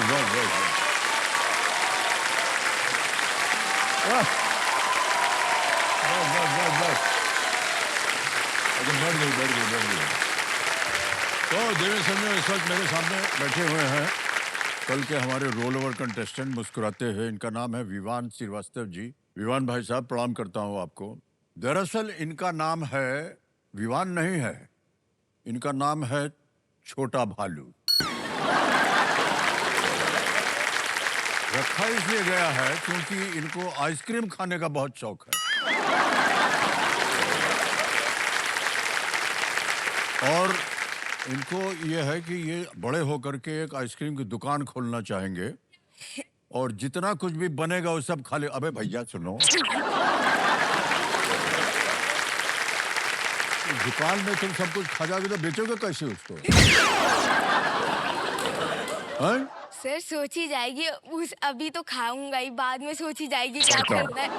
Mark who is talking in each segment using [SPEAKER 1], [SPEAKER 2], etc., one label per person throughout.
[SPEAKER 1] बस बस बस बस बस बस। अच्छा, बढ़ गई। तो देवी समझो इस वक्त मेरे सामने बैठे हुए हैं कल के हमारे रोल ओवर कंटेस्टेंट मुस्कुराते हैं। इनका नाम है विवान श्रीवास्तव जी। विवान भाई साहब, प्रणाम करता हूँ आपको। दरअसल इनका नाम है विवान नहीं है, इनका नाम है छोटा भालू। रखा इसलिए गया है क्योंकि इनको आइसक्रीम खाने का बहुत शौक है और इनको ये है कि ये बड़े होकर के एक आइसक्रीम की दुकान खोलना चाहेंगे और जितना कुछ भी बनेगा वो सब खा ले। अबे भैया सुनो, दुकान में तुम सब कुछ खा जाओगे तो बेचोगे कैसे उसको? हैं?
[SPEAKER 2] सर सोची जाएगी, उस अभी तो खाऊंगा ही, बाद में सोची जाएगी क्या करना है।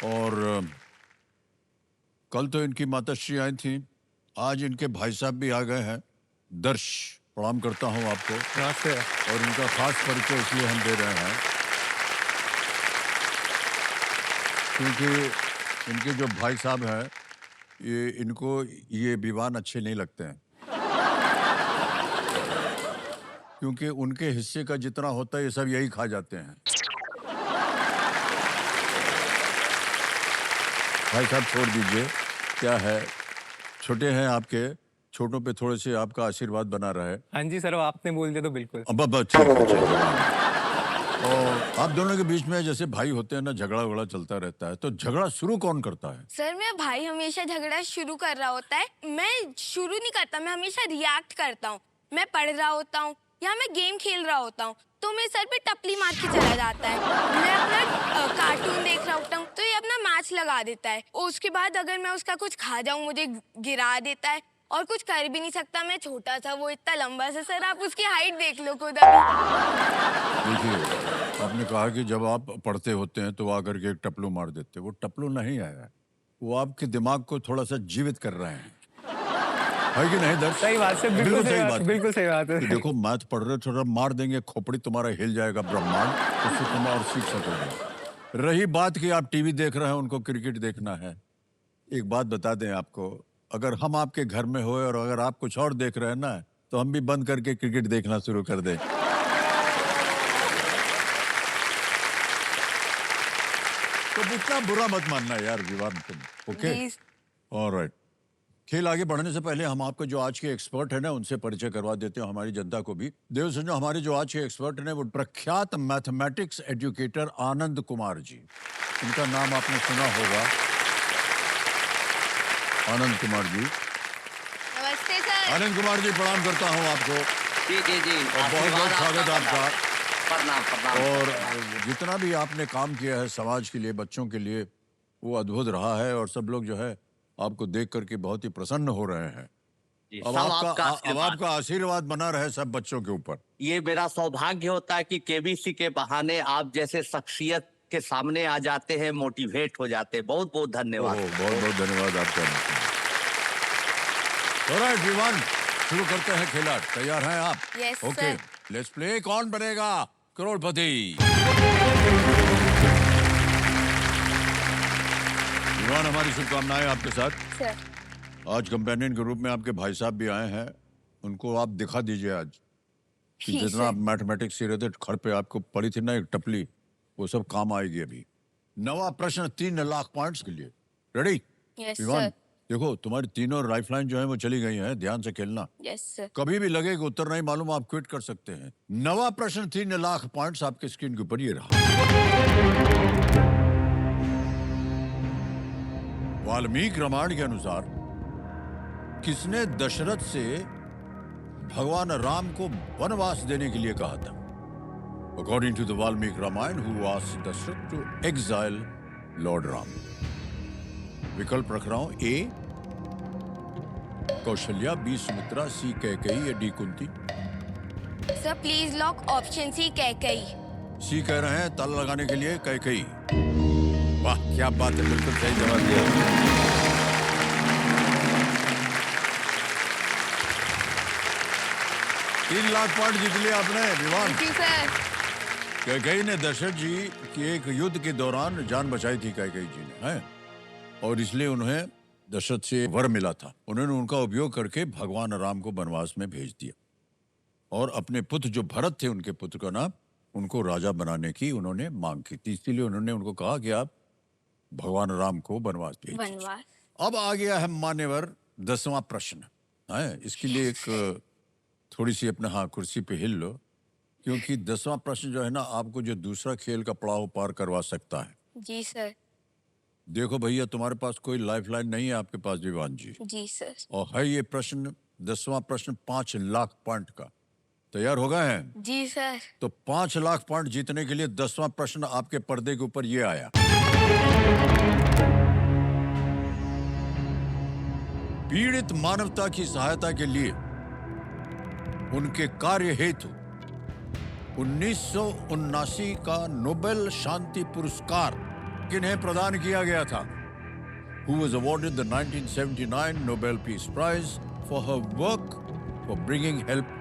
[SPEAKER 1] और कल तो इनकी माताश्री आई थी, आज इनके भाई साहब भी आ गए हैं। दर्श, प्रणाम करता हूं आपको।
[SPEAKER 3] नमस्ते।
[SPEAKER 1] और इनका खास परिचय इसलिए हम दे रहे हैं क्योंकि इनके जो भाई साहब हैं इनको ये विवान अच्छे नहीं लगते हैं क्योंकि उनके हिस्से का जितना होता है ये सब यही खा जाते हैं। भाई साहब छोड़ दीजिए, क्या है, छोटे हैं आपके, छोटों पे थोड़े से आपका आशीर्वाद बना रहे।
[SPEAKER 3] हाँ जी सर, आपने बोल दिया तो बिल्कुल।
[SPEAKER 1] अब ठीक है। और आप दोनों के बीच में जैसे भाई होते हैं ना, झगड़ा वगड़ा चलता रहता है, तो झगड़ा शुरू कौन करता है?
[SPEAKER 2] सर मेरा भाई हमेशा झगड़ा शुरू कर रहा होता है, मैं शुरू नहीं करता, मैं हमेशा रिएक्ट करता हूँ। मैं पढ़ रहा होता हूँ या मैं गेम खेल रहा होता हूँ तो मेरे सर पे टपली मार के चला जाता है। मैं अपना कार्टून देख रहा होता हूँ तो ये अपना मैच लगा देता है। उसके बाद अगर मैं उसका कुछ खा जाऊँ मुझे गिरा देता है और कुछ कर भी नहीं सकता। मैं छोटा था, वो इतना लंबा सा। सर आप उसकी हाइट देख लो खुद अभी।
[SPEAKER 1] देखिए, आपने कहा कि जब आप पढ़ते होते हैं तो आकर के एक टपलू मार देते, वो टपलू नहीं है, वो आपके दिमाग को थोड़ा सा जीवित कर रहे हैं, है कि नहीं दर्श?
[SPEAKER 3] सही बात है, बिल्कुल सही बात, बिल्कुल सही बात है।
[SPEAKER 1] देखो मैथ पढ़ रहे, थोड़ा मार देंगे, खोपड़ी तुम्हारा हिल जाएगा ब्रह्मांड, उससे तुम और सीख सकोगे। रही बात कि आप टीवी देख रहे हैं, उनको क्रिकेट देखना है, एक बात बता दें आपको, अगर हम आपके घर में होए और अगर आप कुछ और देख रहे हैं ना, तो हम भी बंद करके क्रिकेट देखना शुरू कर दें। तो इतना बुरा मत मानना यार विवान तुम, ओके? ऑलराइट। खेल आगे बढ़ने से पहले हम आपको जो आज के एक्सपर्ट है ना उनसे परिचय करवा देते हैं, हमारी जनता को भी। देव सुनो, हमारे जो आज के एक्सपर्ट हैं वो प्रख्यात मैथमेटिक्स एजुकेटर आनंद कुमार जी, इनका नाम आपने सुना होगा, आनंद कुमार जी।
[SPEAKER 2] नमस्ते सर।
[SPEAKER 1] आनंद कुमार जी, प्रणाम करता हूँ आपको।
[SPEAKER 4] जी
[SPEAKER 1] और बहुत बहुत स्वागत है आपका।
[SPEAKER 4] प्रणाम।
[SPEAKER 1] और जितना भी आपने काम किया है समाज के लिए, बच्चों के लिए, वो अद्भुत रहा है और सब लोग जो है आपको देख करके बहुत ही प्रसन्न हो रहे हैं। अब आपका आशीर्वाद बना रहे सब बच्चों के ऊपर।
[SPEAKER 4] ये मेरा सौभाग्य होता है कि केबीसी के बहाने आप जैसे शख्सियत के सामने आ जाते हैं, मोटिवेट हो जाते हैं। बहुत बहुत धन्यवाद।
[SPEAKER 1] बहुत बहुत धन्यवाद आपका। ऑलराइट विवान, शुरू करते हैं खेला। तैयार हैं आप?
[SPEAKER 2] Yes
[SPEAKER 1] okay,
[SPEAKER 2] sir.
[SPEAKER 1] Let's play. कौन बनेगा करोड़पति? विवान, हमारी शुभकामनाएं आपके साथ।
[SPEAKER 2] सर
[SPEAKER 1] आज कंपेनियन के रूप में आपके भाई साहब भी आए हैं, उनको आप दिखा दीजिए आज कि जितना आप मैथमेटिक्स सीख रहे थे, खड़ पे आपको पड़ी थी ना एक टपली, वो सब काम आएगी अभी। नवा प्रश्न 3 लाख पॉइंट्स के लिए। रेडी?
[SPEAKER 2] Yes
[SPEAKER 1] Vivaan,
[SPEAKER 2] sir.
[SPEAKER 1] देखो तुम्हारी तीनों लाइफलाइन जो है वो चली गई हैं, ध्यान से खेलना।
[SPEAKER 2] Yes sir.
[SPEAKER 1] कभी भी लगे कि उत्तर नहीं मालूम, आप क्विट कर सकते हैं। नवा प्रश्न 3 लाख पॉइंट्स आपके स्क्रीन के ऊपर ये रहा। वाल्मीकि रामायण के अनुसार किसने दशरथ से भगवान राम को वनवास देने के लिए कहा था? According to the Valmiki Ramayana, who asked Dashrath to exile Lord Ram? विकल्प रख रहा हूं, A Kaushalya, B Sumitra, C Kaikeyi या D Kunti.
[SPEAKER 2] Sir please lock option C Kaikeyi.
[SPEAKER 1] C कह रहे हैं ताला लगाने के लिए कैकेयी। वाह क्या बात है, बिल्कुल सही जवाब दिया। 3 लाख पॉइंट जीत लिया आपने Vivaan.
[SPEAKER 2] Thank you sir.
[SPEAKER 1] Kaikeyi ने दशरथ जी की एक युद्ध के दौरान जान बचाई थी कैकेयी जी ने, हैं? और इसलिए उन्हें दशरथ से वर मिला था। उन्होंने उनका उपयोग करके भगवान राम को वनवास में भेज दिया और अपने पुत्र जो भरत थे, उनके पुत्र का नाम, उनको राजा बनाने की उन्होंने मांग की थी। इसीलिए उन्होंने उनको कहा कि आप भगवान राम को वनवास भेजिए।
[SPEAKER 2] वनवास।
[SPEAKER 1] अब आ गया है मान्यवर 10वां प्रश्न है। इसके लिए एक थोड़ी सी अपने हाँ कुर्सी पे हिल लो, क्योंकि 10वां प्रश्न जो है ना आपको जो दूसरा खेल का पड़ाव पार करवा सकता है।
[SPEAKER 2] जी सर।
[SPEAKER 1] देखो भैया, तुम्हारे पास कोई लाइफलाइन नहीं है आपके पास विवान जी,
[SPEAKER 2] जी सर।
[SPEAKER 1] और है ये प्रश्न 10वां प्रश्न 5 लाख पॉइंट का। तैयार हो गए हैं?
[SPEAKER 2] जी सर।
[SPEAKER 1] तो 5 लाख पॉइंट जीतने के लिए 10वां प्रश्न आपके पर्दे के ऊपर ये आया। पीड़ित मानवता की सहायता के लिए उनके कार्य हेतु 1979 का नोबेल शांति पुरस्कार किन्हें प्रदान किया गया था? Who was awarded the 1979 Nobel Peace Prize for her work for bringing help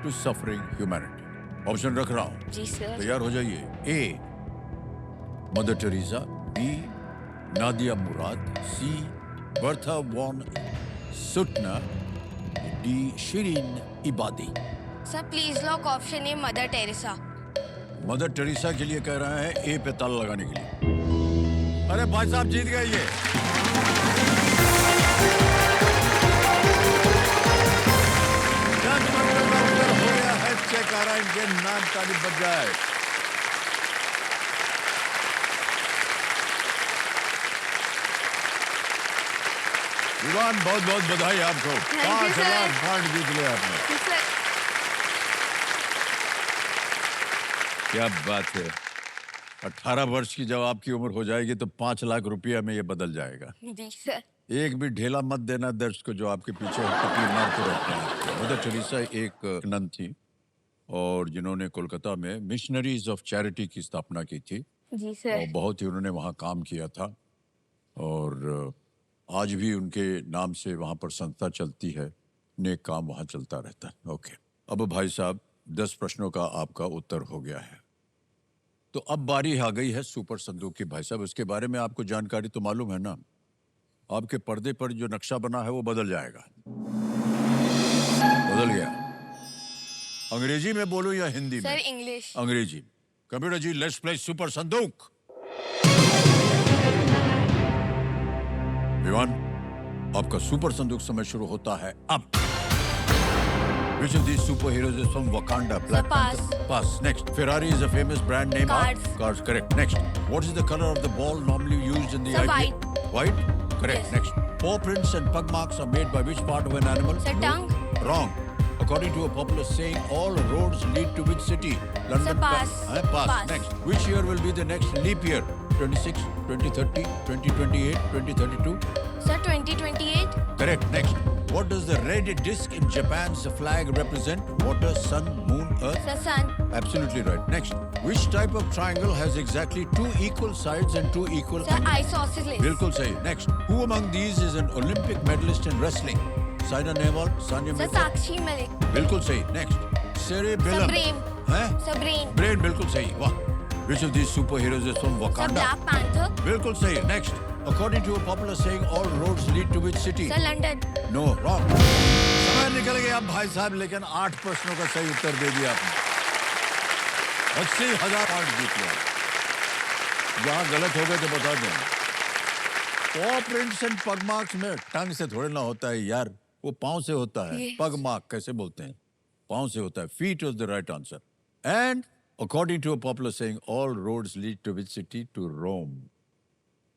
[SPEAKER 1] to suffering humanity? Option रख रहा हूं,
[SPEAKER 2] जी सर।
[SPEAKER 1] तैयार हो जाइए। A Mother Teresa, B Nadia Murad, C Bertha von Suttner, D Shirin Ebadi.
[SPEAKER 2] Sir please lock option A Mother Teresa.
[SPEAKER 1] Mother Teresa के लिए कह रहे हैं ए पे ताला लगाने के लिए। अरे भाई साहब जीत गए ये। हो गया है चेक, आ रहा है इनके नाम ताली बज जाए। विवान बहुत बहुत बधाई आपको।
[SPEAKER 2] you,
[SPEAKER 1] 5
[SPEAKER 2] sir.
[SPEAKER 1] लाख पॉइंट जीत लिया आपने।
[SPEAKER 2] जी सर।
[SPEAKER 1] क्या बात है। 18 वर्ष की जब आपकी उम्र हो जाएगी तो 5 लाख रुपया में ये बदल जाएगा।
[SPEAKER 2] जी सर।
[SPEAKER 1] एक भी ढेला मत देना दर्श को जो आपके पीछे टपली मारते रहते हैं। मदर टेरेसा एक नन थी और जिन्होंने कोलकाता में मिशनरीज ऑफ चैरिटी की स्थापना की थी
[SPEAKER 2] जी
[SPEAKER 1] और
[SPEAKER 2] सर।
[SPEAKER 1] बहुत ही उन्होंने वहाँ काम किया था और आज भी उनके नाम से वहाँ पर संस्था चलती है। नेक काम वहाँ चलता रहता है। ओके, अब भाई साहब 10 प्रश्नों का आपका उत्तर हो गया है, तो अब बारी आ गई है सुपर संदूक की। भाई साहब उसके बारे में आपको जानकारी तो मालूम है ना? आपके पर्दे पर जो नक्शा बना है वो बदल जाएगा। बदल गया। अंग्रेजी में बोलूं या हिंदी
[SPEAKER 2] सर
[SPEAKER 1] में?
[SPEAKER 2] इंग्लिश।
[SPEAKER 1] अंग्रेजी। Computer ji let's play super संदूक। विवान, आपका सुपर संदूक समय शुरू होता है अब। Which of these superheroes is from Wakanda? Black
[SPEAKER 2] pass.
[SPEAKER 1] Panther. Pass. Next. Ferrari is a famous brand name.
[SPEAKER 2] Cars.
[SPEAKER 1] Cars. Correct. Next. What is the color of the ball normally used in the
[SPEAKER 2] Sir,
[SPEAKER 1] IPL?
[SPEAKER 2] white.
[SPEAKER 1] White? Correct.
[SPEAKER 2] Yes.
[SPEAKER 1] Next. Paw prints and pug marks are made by which part of an animal?
[SPEAKER 2] Sir, tongue.
[SPEAKER 1] Wrong. According to a popular saying, all roads lead to which city? London.
[SPEAKER 2] pass.
[SPEAKER 1] Pass.
[SPEAKER 2] Pass.
[SPEAKER 1] Next. Which year will be the next leap year? 26, 2030, 2028, 2032?
[SPEAKER 2] Sir 2028।
[SPEAKER 1] Correct. Next. What does the red disc in Japan's flag represent? Water, sun, moon, earth?
[SPEAKER 2] Sir sun.
[SPEAKER 1] Absolutely right. Next. Which type of triangle has exactly 2 equal sides and 2 equal
[SPEAKER 2] sir
[SPEAKER 1] angles?
[SPEAKER 2] Isosceles.
[SPEAKER 1] बिल्कुल सही. Next. Who among these is an Olympic medalist in wrestling? Saina Nehwal, Sania
[SPEAKER 2] sir
[SPEAKER 1] Mirza?
[SPEAKER 2] Sakshi Malik.
[SPEAKER 1] बिल्कुल सही. Next. Cerebellum.
[SPEAKER 2] Sir brain.
[SPEAKER 1] हैं?
[SPEAKER 2] Sir brain.
[SPEAKER 1] Brain बिल्कुल सही. वाह. Which of these superheroes is from
[SPEAKER 2] sir
[SPEAKER 1] Wakanda?
[SPEAKER 2] Black panther.
[SPEAKER 1] बिल्कुल सही. Next. According to a popular saying, all roads lead to which city?
[SPEAKER 2] Sir London.
[SPEAKER 1] No wrong. समय निकल गया भाई साहब, लेकिन 8 प्रश्नों का सही उत्तर दे दिया आपने। 80,000 पॉइंट जीत लिया। जहां गलत हो गए तो बता दें। पॉ प्रिंट्स एंड पग मार्क्स में टंग से थोड़े ना होता है यार, वो पांव से होता है।
[SPEAKER 2] Yes.
[SPEAKER 1] पग मार्क कैसे बोलते हैं? पांव से होता है। Feet is the right answer. And according to a popular saying, all roads lead to which city? To Rome,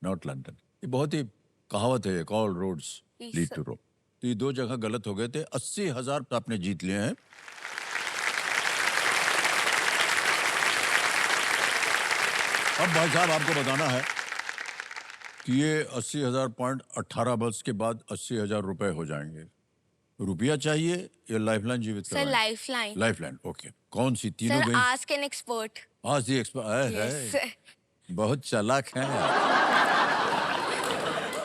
[SPEAKER 1] not London. ये बहुत ही कहावत है, all roads
[SPEAKER 2] Yes,
[SPEAKER 1] lead
[SPEAKER 2] sir.
[SPEAKER 1] To Rome. तो ये 2 जगह गलत हो गए थे। 80,000 आपने जीत लिए हैं। अब भाई साहब आपको बताना है कि ये 80,000 पॉइंट 18 वर्ष के बाद 80,000 रुपए हो जाएंगे। रुपया चाहिए या लाइफलाइन जीवित
[SPEAKER 2] सर
[SPEAKER 1] करवाएं?
[SPEAKER 2] लाइफलाइन।
[SPEAKER 1] लाइफलाइन। ओके, कौन सी? तीनों
[SPEAKER 2] सर
[SPEAKER 1] गई?
[SPEAKER 2] Ask an expert.
[SPEAKER 1] आज दी एक्सपर्ट
[SPEAKER 2] यस
[SPEAKER 1] है।
[SPEAKER 2] सर।
[SPEAKER 1] बहुत चालाक हैं।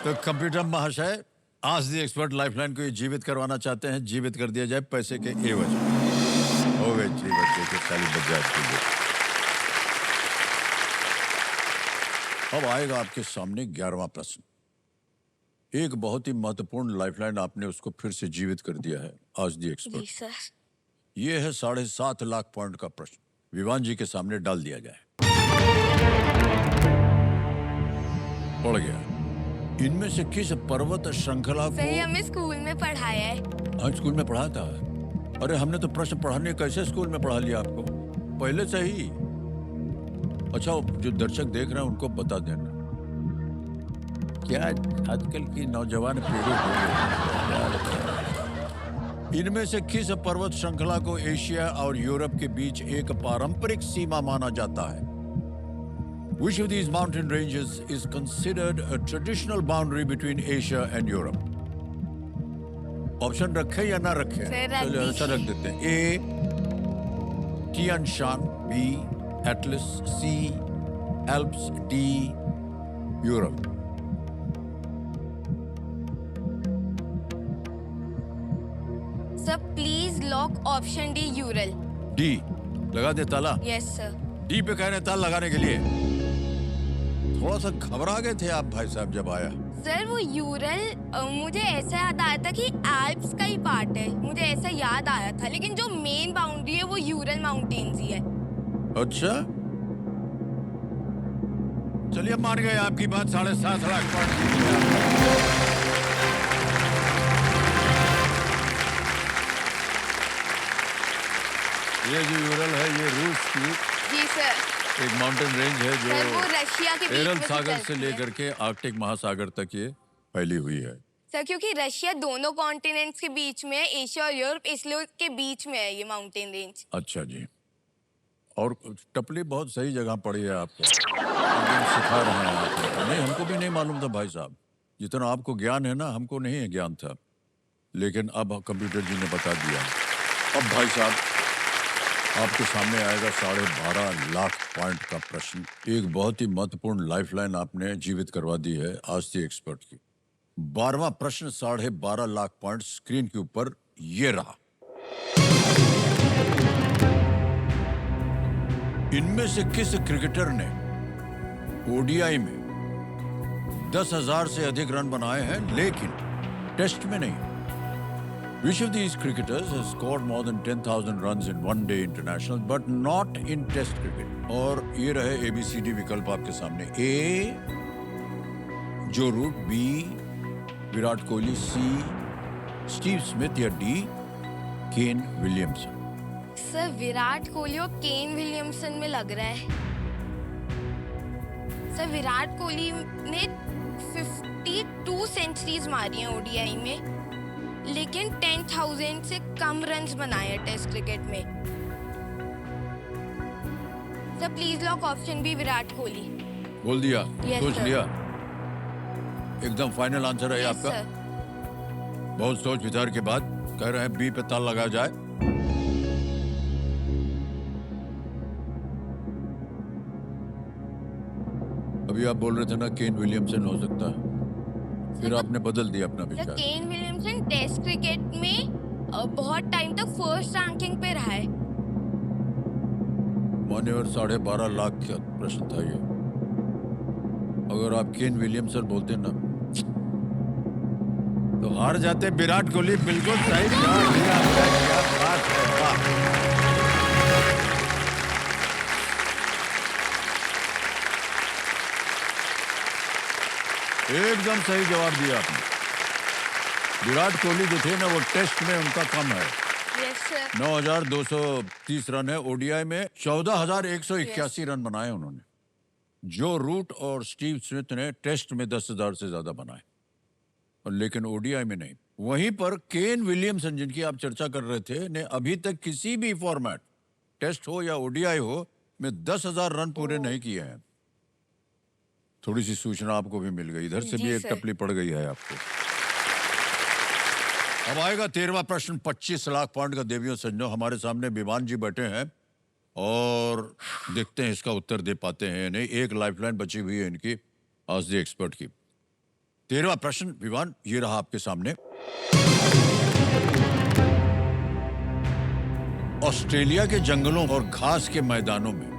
[SPEAKER 1] तो कंप्यूटर महाशय, आज दी एक्सपर्ट लाइफलाइन को ये जीवित करवाना चाहते हैं। जीवित कर दिया जाए पैसे के एवज। हो गई थी बच्चे के साली बच जाती है। अब आएगा आपके सामने 11वां प्रश्न। एक बहुत ही महत्वपूर्ण लाइफलाइन आपने उसको फिर से जीवित कर दिया है आज दी
[SPEAKER 2] जी
[SPEAKER 1] एक्सपर्ट।
[SPEAKER 2] सर।
[SPEAKER 1] ये है 7.5 लाख पॉइंट का प्रश्न, विवान जी के सामने डाल दिया जाए। पड़ गया। इनमें से किस पर्वत श्रृंखला
[SPEAKER 2] सर ये
[SPEAKER 1] को
[SPEAKER 2] हमें स्कूल में पढ़ाया है।
[SPEAKER 1] आज स्कूल में पढ़ाया था? अरे हमने तो प्रश्न पढ़ाने कैसे स्कूल में पढ़ा लिया आपको पहले से ही। अच्छा, जो दर्शक देख रहे हैं उनको बता देना, क्या आजकल की नौजवान पीढ़ी हो गई। इनमें से किस पर्वत श्रृंखला को एशिया और यूरोप के बीच एक पारंपरिक सीमा माना जाता है? Which of these mountain ranges is considered a traditional boundary between Asia and Europe? Option रखे या ना रखे?
[SPEAKER 2] सर, रख
[SPEAKER 1] चलिए ऐसा रख
[SPEAKER 2] दीजिए।
[SPEAKER 1] देते हैं। A Tian Shan, B Atlas, C Alps, D Europe.
[SPEAKER 2] Sir please lock option D Ural.
[SPEAKER 1] D लगा दे ताला।
[SPEAKER 2] Yes sir.
[SPEAKER 1] डी पे कह रहे हैं ताला लगाने के लिए। थोड़ा सा घबरा गए थे आप भाई साहब जब आया।
[SPEAKER 2] सर वो यूरल मुझे ऐसा याद आया था कि एल्प्स का ही पार्ट है, मुझे ऐसा याद आया था, लेकिन जो मेन बाउंड्री है वो यूरल माउंटेन्स ही है।
[SPEAKER 1] अच्छा, चलिए मान गए आपकी बात। 7.5 लाख पॉइंट। ये जो यूरल है ये रूस की
[SPEAKER 2] जी सर।
[SPEAKER 1] एक माउंटेन रेंज है
[SPEAKER 2] सर वो
[SPEAKER 1] जो
[SPEAKER 2] रशिया के बीच
[SPEAKER 1] एरल
[SPEAKER 2] में
[SPEAKER 1] सागर से
[SPEAKER 2] चलती है।
[SPEAKER 1] लेकर के आर्कटिक महासागर तक ये फैली हुई है।
[SPEAKER 2] सर क्योंकि रशिया दोनों कॉन्टिनेंट्स के बीच में है, एशिया और यूरोप, इसलिए उसके बीच में है ये माउंटेन रेंज।
[SPEAKER 1] अच्छा जी। और टपली बहुत सही जगह पड़ी है आपको, एकदम सिखा रहे हैं आपको। नहीं, हमको भी नहीं मालूम था भाई साहब, जितना आपको ज्ञान है ना हमको नहीं है ज्ञान था, लेकिन अब कंप्यूटर जी ने बता दिया। अब भाई साहब आपके सामने आएगा 12.5 लाख पॉइंट का प्रश्न। एक बहुत ही महत्वपूर्ण लाइफलाइन आपने जीवित करवा दी है आज के एक्सपर्ट की। 12वां प्रश्न 12.5 लाख पॉइंट स्क्रीन के ऊपर ये रहा। इनमें से किस क्रिकेटर ने ओडीआई में 10,000 से अधिक रन बनाए हैं लेकिन टेस्ट में नहीं? Which of these cricketers has scored more than 10,000 runs in one day international but not in test cricket? और ये रहे ABCD विकल्प आपके सामने। A Joe Root, B Virat Kohli, C Steve Smith या D Ken Williamson.
[SPEAKER 2] Sir Virat Kohli और केन विलियमसन में लग रहा है। सर विराट कोहली ने 52 सेंचुरीज मारी हैं ओडीआई में, लेकिन 10,000 से कम रन्स बनाए हैं टेस्ट क्रिकेट में। Sir please lock option B Virat Kohli.
[SPEAKER 1] बोल दिया?
[SPEAKER 2] Yes,
[SPEAKER 1] सोच
[SPEAKER 2] sir.
[SPEAKER 1] लिया? एकदम फाइनल आंसर है
[SPEAKER 2] Yes,
[SPEAKER 1] आपका?
[SPEAKER 2] sir.
[SPEAKER 1] बहुत सोच विचार के बाद कह रहे हैं बी पे ताला लगाया जाए। अभी आप बोल रहे थे ना केन विलियमसन हो सकता है, फिर आपने बदल दिया अपना
[SPEAKER 2] सर
[SPEAKER 1] विचार।
[SPEAKER 2] केन विलियमसन टेस्ट क्रिकेट में बहुत टाइम तक फर्स्ट रैंकिंग पे रहा है।
[SPEAKER 1] मान्यवर 12.5 लाख का प्रश्न था ये। अगर आप केन विलियमसन बोलते ना तो हार जाते। विराट कोहली बिल्कुल सही जवाब दिया आपने। क्या बात है, वाह। एकदम सही जवाब दिया आपने। विराट कोहली जो थे ना वो टेस्ट में उनका कम है,
[SPEAKER 2] यस सर।
[SPEAKER 1] 9,230 रन है। ओडीआई में 14,181 रन बनाए उन्होंने। जो रूट और स्टीव स्मिथ ने टेस्ट में 10,000 से ज्यादा बनाए, और लेकिन ओडीआई में नहीं। वहीं पर केन विलियमसन जिनकी आप चर्चा कर रहे थे ने अभी तक किसी भी फॉर्मेट, टेस्ट हो या ओडीआई हो, में 10,000 रन पूरे नहीं किए हैं। थोड़ी सी सूचना आपको भी मिल गई, इधर से
[SPEAKER 2] जी
[SPEAKER 1] भी एक
[SPEAKER 2] सर।
[SPEAKER 1] टपली पड़ गई है आपको। अब आएगा 13वां प्रश्न। 25 लाख पॉइंट का। देवियों सज्जनों, हमारे सामने विमान जी बैठे हैं और देखते हैं इसका उत्तर दे पाते हैं नहीं। एक लाइफलाइन बची हुई है इनकी आज द एक्सपर्ट की। 13वां प्रश्न विमान ये रहा आपके सामने। ऑस्ट्रेलिया के जंगलों और घास के मैदानों में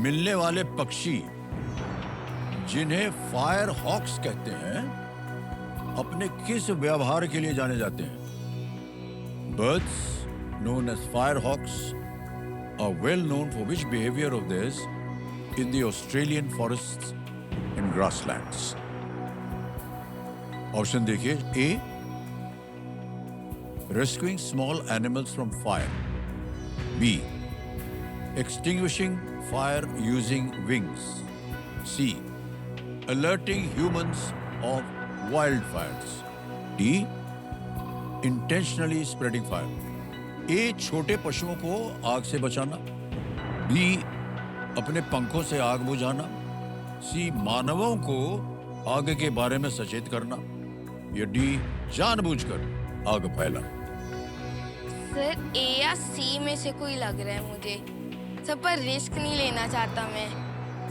[SPEAKER 1] मिलने वाले पक्षी जिन्हें फायर हॉक्स कहते हैं अपने किस व्यवहार के लिए जाने जाते हैं? Birds known as firehawks are well known for which behavior of theirs in the Australian forests and grasslands? Option देखिए. A. Rescuing small animals from fire. B. Extinguishing fire using wings. C. Alerting humans of wildfires. D. Intentionally spreading fire. A. छोटे पशुओं को आग से बचाना. B. अपने पंखों से आग बुझाना. C. मानवों को आग के बारे में सचेत करना. या D. जानबूझकर आग फैलाना.
[SPEAKER 2] सर ए या सी में से कोई लग रहा है मुझे. सर पर रिस्क नहीं लेना चाहता मैं.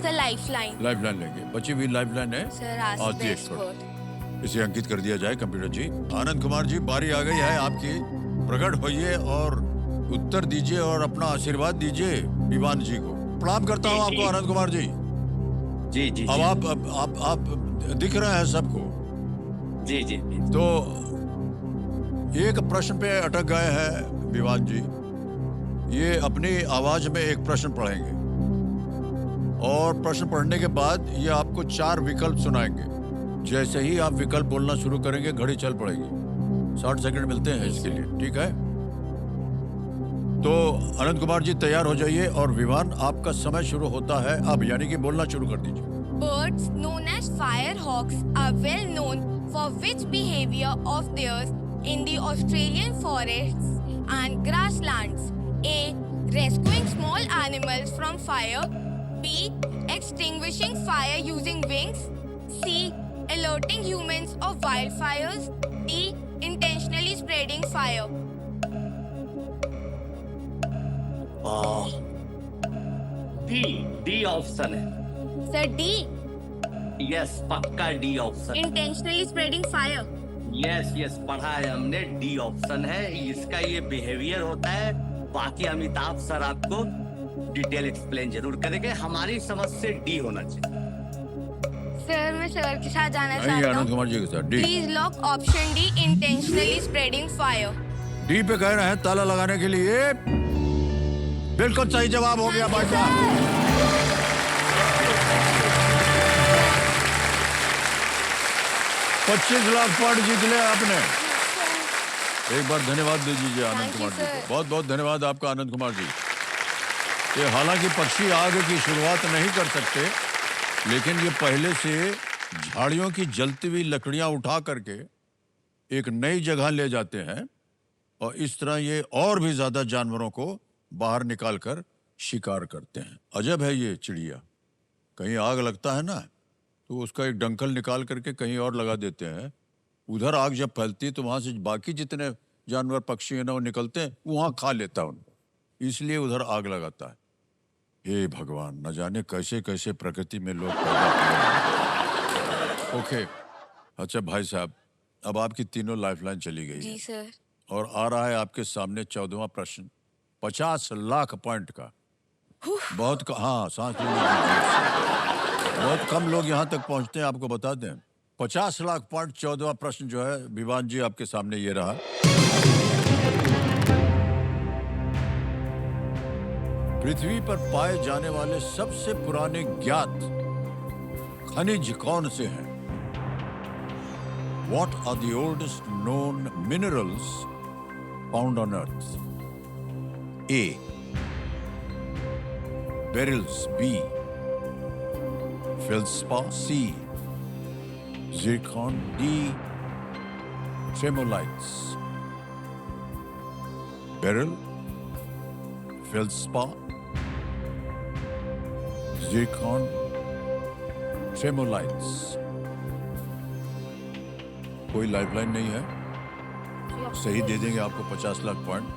[SPEAKER 2] Sir lifeline.
[SPEAKER 1] लाइफलाइन लेंगे. बची हुई लाइफलाइन है
[SPEAKER 2] सर
[SPEAKER 1] आज
[SPEAKER 2] आज
[SPEAKER 1] दी एक्सपर्ट. इसे अंकित कर दिया जाए कंप्यूटर जी. आनंद कुमार जी, बारी आ गई है आपकी. प्रकट होइए और उत्तर दीजिए और अपना आशीर्वाद दीजिए विवान जी को. प्रणाम करता हूँ आपको आनंद कुमार जी.
[SPEAKER 4] जी जी
[SPEAKER 1] अब
[SPEAKER 4] जी
[SPEAKER 1] आप दिख रहे हैं सबको.
[SPEAKER 4] जी जी जी।
[SPEAKER 1] तो एक प्रश्न पे अटक गए हैं विवान जी. ये अपनी आवाज में एक प्रश्न पढ़ेंगे और प्रश्न पढ़ने के बाद ये आपको 4 विकल्प सुनाएंगे. जैसे ही आप विकल्प बोलना शुरू करेंगे घड़ी चल पड़ेगी. 60 सेकंड मिलते हैं इसके लिए. ठीक है? तो अनंत कुमार जी तैयार हो जाइए और विवान आपका समय शुरू होता है अब. यानी कि बोलना शुरू कर दीजिए.
[SPEAKER 2] Birds known as firehawks are well known for which behavior of theirs in the Australian forests and grasslands? A. Rescuing small animals from fire. B. Extinguishing fire using wings. C. Alerting humans of wildfires. D. Intentionally spreading fire.
[SPEAKER 4] D option है.
[SPEAKER 2] Sir D.
[SPEAKER 4] Yes, पक्का D option.
[SPEAKER 2] Intentionally spreading fire.
[SPEAKER 4] Yes पढ़ा है हमने. D option है. इसका ये behaviour होता है. बाकी अमिताभ सर आपको डिटेल एक्सप्लेन जरूर करेंगे. हमारी समझ से डी होना चाहिए.
[SPEAKER 2] सर मैं सर के साथ जाना
[SPEAKER 1] नहीं,
[SPEAKER 2] चाहता
[SPEAKER 1] आनंद
[SPEAKER 2] हूँ.
[SPEAKER 1] कुमार जी के साथ. D.
[SPEAKER 2] Please lock option D intentionally spreading fire.
[SPEAKER 1] D पे कह रहे हैं ताला लगाने के लिए. बिल्कुल सही जवाब हो गया भाई साहब. 25 लाख पॉइंट जीत लिया आपने. एक बार धन्यवाद दे दीजिए आनंद
[SPEAKER 2] Thank you,
[SPEAKER 1] कुमार जी को.
[SPEAKER 2] sir.
[SPEAKER 1] बहुत बहुत धन्यवाद आपका आनंद कुमार जी. ये हालांकि पक्षी आग की शुरुआत नहीं कर सकते, लेकिन ये पहले से झाड़ियों की जलती हुई लकड़ियां उठा करके एक नई जगह ले जाते हैं और इस तरह ये और भी ज्यादा जानवरों को बाहर निकाल कर शिकार करते हैं. अजब है ये चिड़िया. कहीं आग लगता है ना तो उसका एक डंकल निकाल करके कहीं और लगा देते हैं. उधर आग जब फैलती है तो वहां से बाकी जितने जानवर पक्षी हैं ना वो निकलते हैं, वहां खा लेता है उनको. इसलिए उधर आग लगाता है. हे भगवान, न जाने कैसे कैसे प्रकृति में लोग पैदा किए. ओके. अच्छा भाई साहब, अब आपकी तीनों लाइफलाइन चली गई
[SPEAKER 2] जी
[SPEAKER 1] है
[SPEAKER 2] सर.
[SPEAKER 1] और आ रहा है आपके सामने 14वां प्रश्न 50 लाख पॉइंट का. हाँ, सांस ले लीजिए. बहुत कम लोग यहाँ तक पहुँचते हैं, आपको बता दें. 50 लाख पॉइंट 14वां प्रश्न जो है विवान जी आपके सामने ये रहा. पृथ्वी पर पाए जाने वाले सबसे पुराने ज्ञात खनिज कौन से हैं? What are the oldest known minerals found on Earth? A. Beryls. B. Feldspar. C. Zircon. D. Tremolites. Beryl, feldspar, zircon, tremolites. कोई लाइफलाइन नहीं है. सही दे देंगे आपको 50 लाख पॉइंट.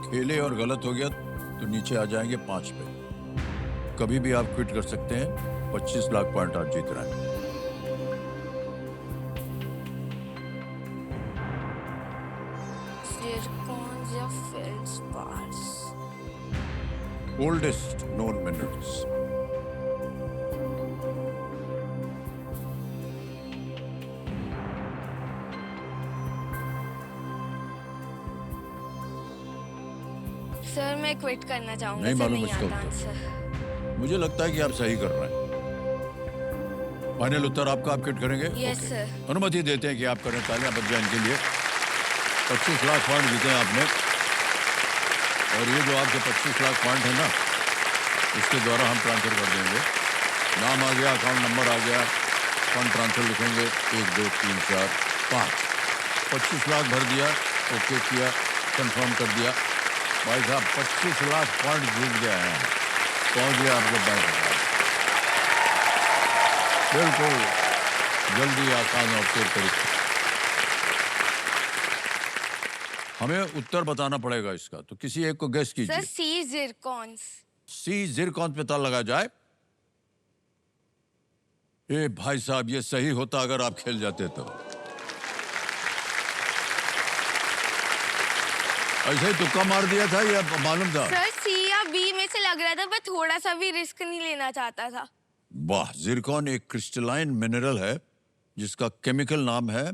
[SPEAKER 1] खेले और गलत हो गया तो नीचे आ जाएंगे 5 पे. कभी भी आप क्विट कर सकते हैं. 25 लाख पॉइंट आप जीत रहे हैं.
[SPEAKER 2] zircons या feldspars.
[SPEAKER 1] Oldest known minerals.
[SPEAKER 2] Sir मैं क्विट करना चाहूंगा.
[SPEAKER 1] नहीं
[SPEAKER 2] सर
[SPEAKER 1] मालूम
[SPEAKER 2] नहीं
[SPEAKER 1] इसका
[SPEAKER 2] आता
[SPEAKER 1] उत्तर.
[SPEAKER 2] आंसर.
[SPEAKER 1] मुझे लगता है कि आप सही कर रहे हैं. फाइनल उत्तर आपका, आप क्विट करेंगे?
[SPEAKER 2] Yes,
[SPEAKER 1] Okay.
[SPEAKER 2] sir.
[SPEAKER 1] अनुमति देते हैं कि आप करें. तालियां बज जाएं इनके लिए. 25 लाख पॉइंट जीते हैं आपने. और ये जो आपके 25 लाख पॉइंट है ना, इसके द्वारा हम ट्रांसफर कर देंगे. नाम आ गया, अकाउंट नंबर आ गया, फंड ट्रांसफर लिखेंगे 1 2 3 4 5. 25 लाख भर दिया, ओके किया, कंफर्म कर दिया. भाई साहब 25 लाख पॉइंट जीत गए हैं. पहुंच गया आपके बैंक अकाउंट. बिल्कुल जल्दी, आसान और तेज तरीके. हमें उत्तर बताना पड़ेगा इसका, तो किसी एक को गेस
[SPEAKER 2] सर
[SPEAKER 1] कीजिए.
[SPEAKER 2] सी जिरकॉन्स.
[SPEAKER 1] सी जिरकॉन पे ताला लगा जाए. ए भाई साहब, ये सही होता अगर आप खेल जाते तो. ऐसे ही तुक्का मार दिया था या मालूम था?
[SPEAKER 2] सर सी या बी में से लग रहा था, पर थोड़ा सा भी रिस्क नहीं लेना चाहता था.
[SPEAKER 1] वाह, जिरकॉन एक क्रिस्टलाइन मिनरल है जिसका केमिकल नाम है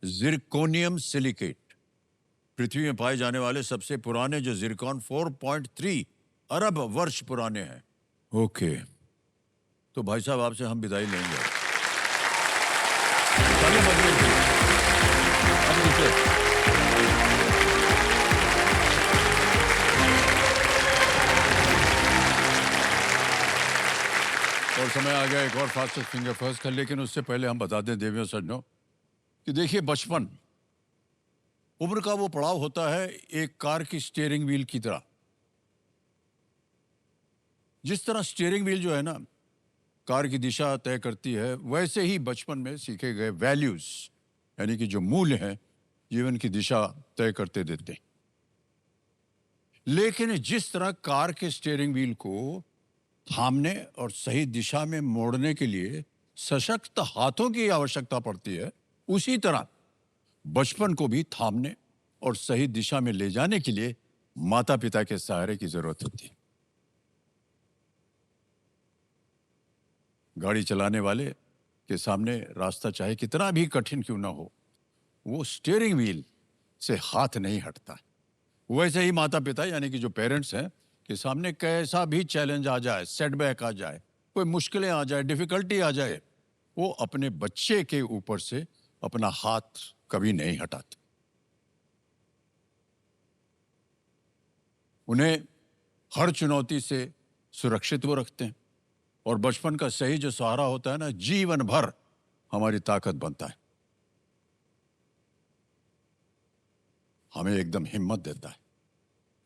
[SPEAKER 1] जिरकोनियम सिलिकेट. पृथ्वी में पाए जाने वाले सबसे पुराने जो जिरकॉन 4.3 अरब वर्ष पुराने हैं. ओके, तो भाई साहब आपसे हम विदाई लेंगे. तालियां बज रही थी. अब नीचे. और समय आ गया एक और फास्टेस्ट फिंगर फर्स्ट का. लेकिन उससे पहले हम बता दें देवियों सज्जनों कि देखिए, बचपन उम्र का वो पड़ाव होता है एक कार की स्टीयरिंग व्हील की तरह. जिस तरह स्टीयरिंग व्हील जो है ना, कार की दिशा तय करती है, वैसे ही बचपन में सीखे गए वैल्यूज, यानी कि जो मूल्य हैं, जीवन की दिशा तय करते देते हैं. लेकिन जिस तरह कार के स्टीयरिंग व्हील को थामने और सही दिशा में मोड़ने के लिए सशक्त हाथों की आवश्यकता पड़ती है, उसी तरह बचपन को भी थामने और सही दिशा में ले जाने के लिए माता पिता के सहारे की जरूरत होती है. गाड़ी चलाने वाले के सामने रास्ता चाहे कितना भी कठिन क्यों ना हो, वो स्टीयरिंग व्हील से हाथ नहीं हटता. वैसे ही माता पिता यानी कि जो पेरेंट्स हैं, के सामने कैसा भी चैलेंज आ जाए, सेटबैक आ जाए, कोई मुश्किलें आ जाए, डिफिकल्टी आ जाए, वो अपने बच्चे के ऊपर से अपना हाथ कभी नहीं हटाते. उन्हें हर चुनौती से सुरक्षित वो रखते हैं. और बचपन का सही जो सहारा होता है ना, जीवन भर हमारी ताकत बनता है, हमें एकदम हिम्मत देता है.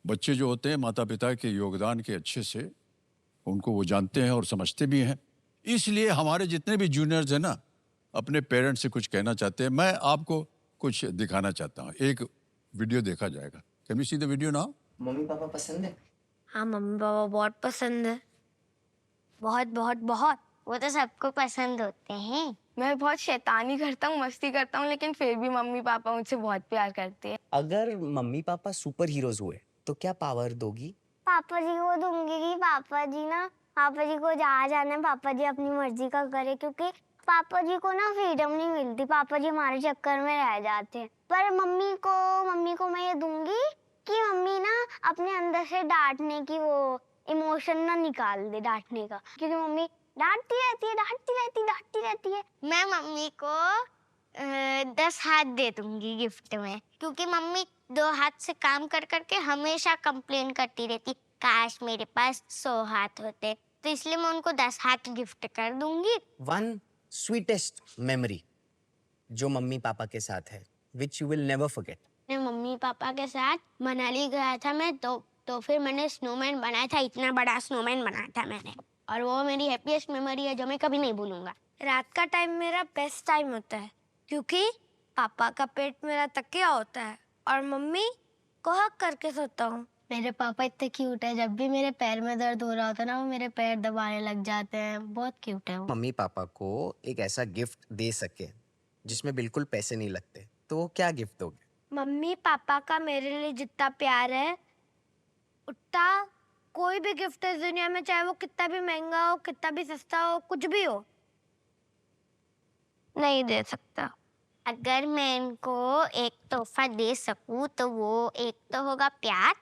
[SPEAKER 1] बच्चे जो होते हैं माता पिता के योगदान के अच्छे से उनको वो जानते हैं और समझते भी हैं. इसलिए हमारे जितने भी जूनियर्स हैं ना, अपने पेरेंट्स से कुछ कहना चाहते हैं. मैं आपको कुछ दिखाना चाहता हूँ. एक वीडियो देखा जाएगा. Can we see the video now?
[SPEAKER 5] Mummy papa पसंद है?
[SPEAKER 6] हाँ मम्मी पापा बहुत पसंद है. बहुत बहुत बहुत. वो तो सबको पसंद होते हैं.
[SPEAKER 2] मैं बहुत शैतानी करता हूँ, मस्ती करता हूँ, लेकिन फिर भी मम्मी पापा मुझसे बहुत प्यार करते हैं.
[SPEAKER 5] अगर मम्मी पापा सुपर हीरोज हुए तो क्या पावर दोगी?
[SPEAKER 6] पापा जी को दूंगी कि पापा जी को जहाँ जाना है पापा जी अपनी मर्जी का करे, क्योंकि पापा जी को ना फ्रीडम नहीं मिलती. पापा जी हमारे चक्कर में रह जाते हैं. पर मम्मी को मैं ये दूंगी कि मम्मी ना अपने अंदर से डांटने की वो इमोशन ना निकाल दे, डांटने का, क्योंकि मम्मी डांटती रहती है. मैं मम्मी को 10 हाथ दे दूंगी गिफ्ट में, क्योंकि मम्मी 2 हाथ से काम कर करके हमेशा कंप्लेन करती रहती, काश मेरे पास 100 हाथ होते. तो इसलिए मैं उनको 10 हाथ गिफ्ट कर दूंगी.
[SPEAKER 5] वन स्वीटेस्ट मेमोरी जो मम्मी पापा के साथ है, which you will never forget.
[SPEAKER 6] मैं मम्मी पापा के साथ मनाली गया था मैं, तो फिर मैंने स्नोमैन बनाया था. इतना बड़ा स्नोमैन बनाया था मैंने, और वो मेरी हैप्पीएस्ट मेमोरी है जो मैं कभी नहीं भूलूंगा. रात का टाइम मेरा बेस्ट टाइम होता है, क्योंकि पापा का पेट मेरा तकिया होता है और मम्मी को हक करके सोता हूँ. मेरे पापा इतने क्यूट है. जब भी मेरे पैर में दर्द हो रहा होता है ना, वो मेरे पैर दबाने लग जाते हैं. बहुत क्यूट है वो.
[SPEAKER 5] मम्मी पापा को एक ऐसा गिफ्ट दे सके जिसमें बिल्कुल पैसे नहीं लगते, तो वो क्या गिफ्ट दोगे?
[SPEAKER 6] मम्मी पापा का मेरे लिए जितना प्यार है उतना कोई भी गिफ्ट इस दुनिया में, चाहे वो कितना भी महंगा हो, कितना भी सस्ता हो, कुछ भी हो, नहीं दे सकता। अगर मैं इनको एक तोहफा दे सकूं तो वो एक तो होगा प्यार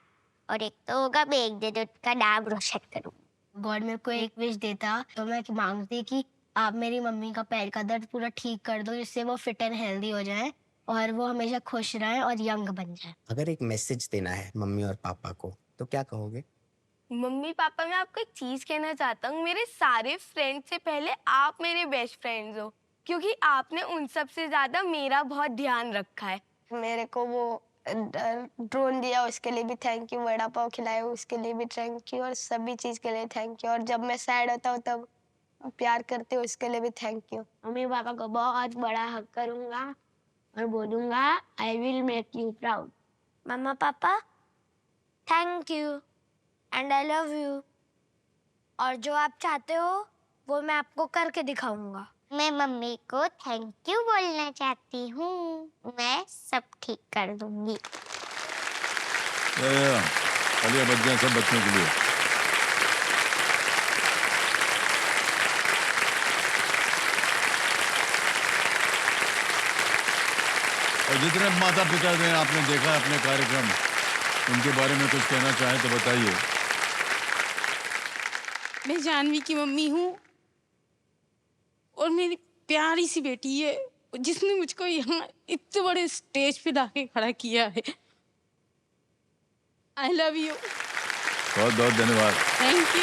[SPEAKER 6] और एक तो होगा मैं एक दिन उनका नाम रोशन करूं। गॉड मेरे को एक विश देता तो मैं मांगती कि आप मेरी मम्मी का पैर का दर्द पूरा ठीक कर दो, जिससे वो फिट एंड हेल्दी हो जाए और वो हमेशा खुश रहे और यंग बन जाए।
[SPEAKER 5] अगर एक मैसेज देना है मम्मी और पापा को तो क्या कहोगे?
[SPEAKER 2] मम्मी पापा, मैं आपको एक चीज कहना चाहता हूँ, मेरे सारे फ्रेंड से पहले आप मेरे बेस्ट फ्रेंड्स हो, क्योंकि आपने उन सब से ज्यादा मेरा बहुत ध्यान रखा है।
[SPEAKER 7] मेरे को वो ड्रोन दिया उसके लिए भी थैंक यू, वड़ा पाव खिलाया उसके लिए भी थैंक यू, और सभी चीज के लिए थैंक यू, और जब मैं सैड होता हूँ तब प्यार करते हो उसके लिए भी थैंक यू।
[SPEAKER 6] मम्मी पापा को बहुत बड़ा हक करूंगा और बोलूंगा I will make you proud. मम्मा पापा thank you and I love you, और जो आप चाहते हो वो मैं आपको करके दिखाऊंगा। मैं मम्मी को थैंक यू बोलना चाहती हूँ, मैं सब ठीक कर दूंगी।
[SPEAKER 1] तालियां बज जाएं सब बच्चों के लिए। और जितने माता पिता ने आपने देखा अपने कार्यक्रम, उनके बारे में कुछ कहना चाहें तो बताइए।
[SPEAKER 8] मैं जानवी की मम्मी हूँ और मेरी प्यारी सी बेटी है जिसने मुझको यहाँ इतने बड़े स्टेज पे लाके खड़ा किया है। I love you.
[SPEAKER 1] बहुत बहुत धन्यवाद।
[SPEAKER 8] Thank you.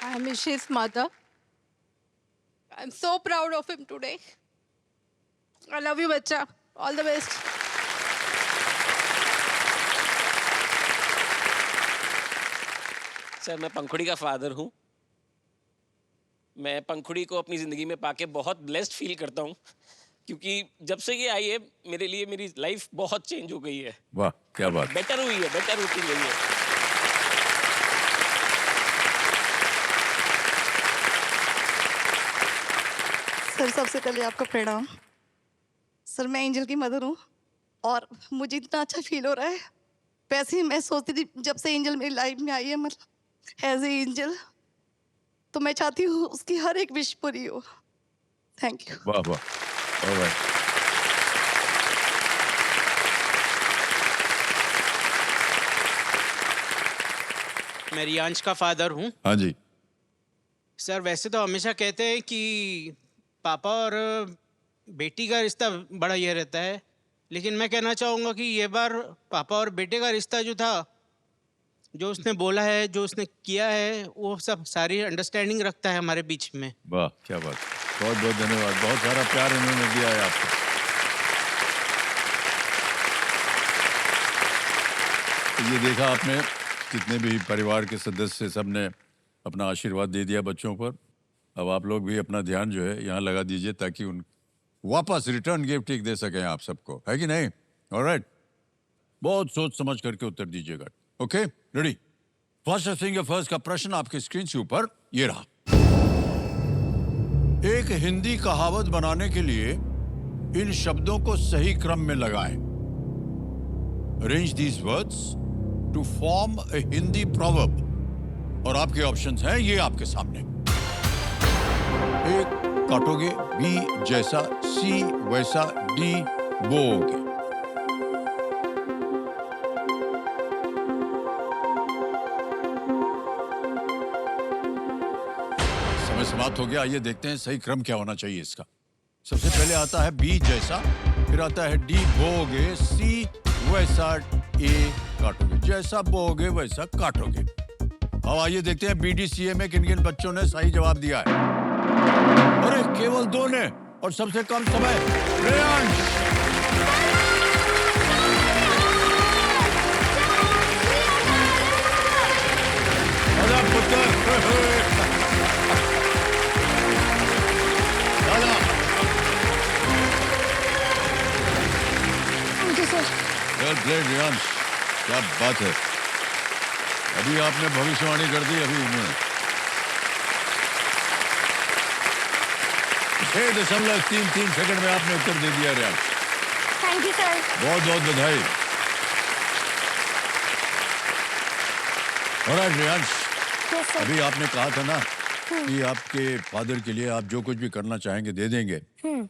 [SPEAKER 8] I am his mother. I am so proud of him today. I love you बच्चा। All the best.
[SPEAKER 9] सर, मैं पंखुड़ी का फादर हूँ। मैं पंखुड़ी को अपनी ज़िंदगी में पाके बहुत ब्लेस्ड फील करता हूँ, क्योंकि जब से ये आई है मेरे लिए मेरी लाइफ बहुत चेंज हो गई है।
[SPEAKER 1] वाह, क्या बात।
[SPEAKER 9] बेटर हुई है, बेटर होती गई है।
[SPEAKER 10] सर, सबसे पहले आपको प्रणाम। सर, मैं एंजल की मदर हूँ और मुझे इतना अच्छा फील हो रहा है। वैसे ही मैं सोचती थी जब से एंजल मेरी लाइफ में आई है, मतलब एज ए एंजल, तो मैं चाहती हूँ उसकी हर एक विश पूरी हो। Thank you.
[SPEAKER 1] वाह वाह। ऑलराइट।
[SPEAKER 11] मैं रियांश का फादर हूँ।
[SPEAKER 1] हाँ जी।
[SPEAKER 11] सर, वैसे तो हमेशा कहते हैं कि पापा और बेटी का रिश्ता बड़ा ये रहता है, लेकिन मैं कहना चाहूँगा कि ये बार पापा और बेटे का रिश्ता जो था, जो उसने बोला है, जो उसने किया है, वो सब सारी अंडरस्टैंडिंग रखता है हमारे बीच में।
[SPEAKER 1] वाह, क्या बात। बहुत बहुत धन्यवाद। बहुत सारा प्यार इन्होंने दिया है आपको। तो ये देखा आपने, कितने भी परिवार के सदस्य सब ने अपना आशीर्वाद दे दिया बच्चों पर। अब आप लोग भी अपना ध्यान जो है यहाँ लगा दीजिए, ताकि उन वापस रिटर्न गिफ्ट एक दे सकें आप सबको, है कि नहीं? ऑलराइट। बहुत सोच समझ करके उत्तर दीजिएगा। Okay, ready? First singer first का प्रश्न आपके स्क्रीन के ऊपर ये रहा। एक हिंदी कहावत बनाने के लिए इन शब्दों को सही क्रम में लगाएं। Arrange these words to form a Hindi proverb. और आपके ऑप्शंस हैं ये आपके सामने। एक, काटोगे। बी, जैसा। सी, वैसा। डी, बोओगे। समय समाप्त हो गया। आइए देखते हैं सही क्रम क्या होना चाहिए इसका। सबसे पहले आता है बी, जैसा। फिर आता है डी, बोओगे। सी, वैसा। ए, काटोगे। जैसा बोओगे वैसा काटोगे। अब आइए देखते हैं BDCA में किन किन बच्चों ने सही जवाब दिया है। अरे केवल 2 ने, और सबसे कम समय श्रेयांश। अरे पुत्र, वेल प्लेड रियांश, क्या बात है। अभी आपने भविष्यवाणी कर दी अभी उन्होंने। 6.33 सेकंड में आपने उत्तर दे दिया रियाज।
[SPEAKER 6] Thank you sir.
[SPEAKER 1] बहुत बहुत बधाई। और आज रियाज, अभी आपने कहा था ना कि आपके फादर के लिए आप जो कुछ भी करना चाहेंगे दे देंगे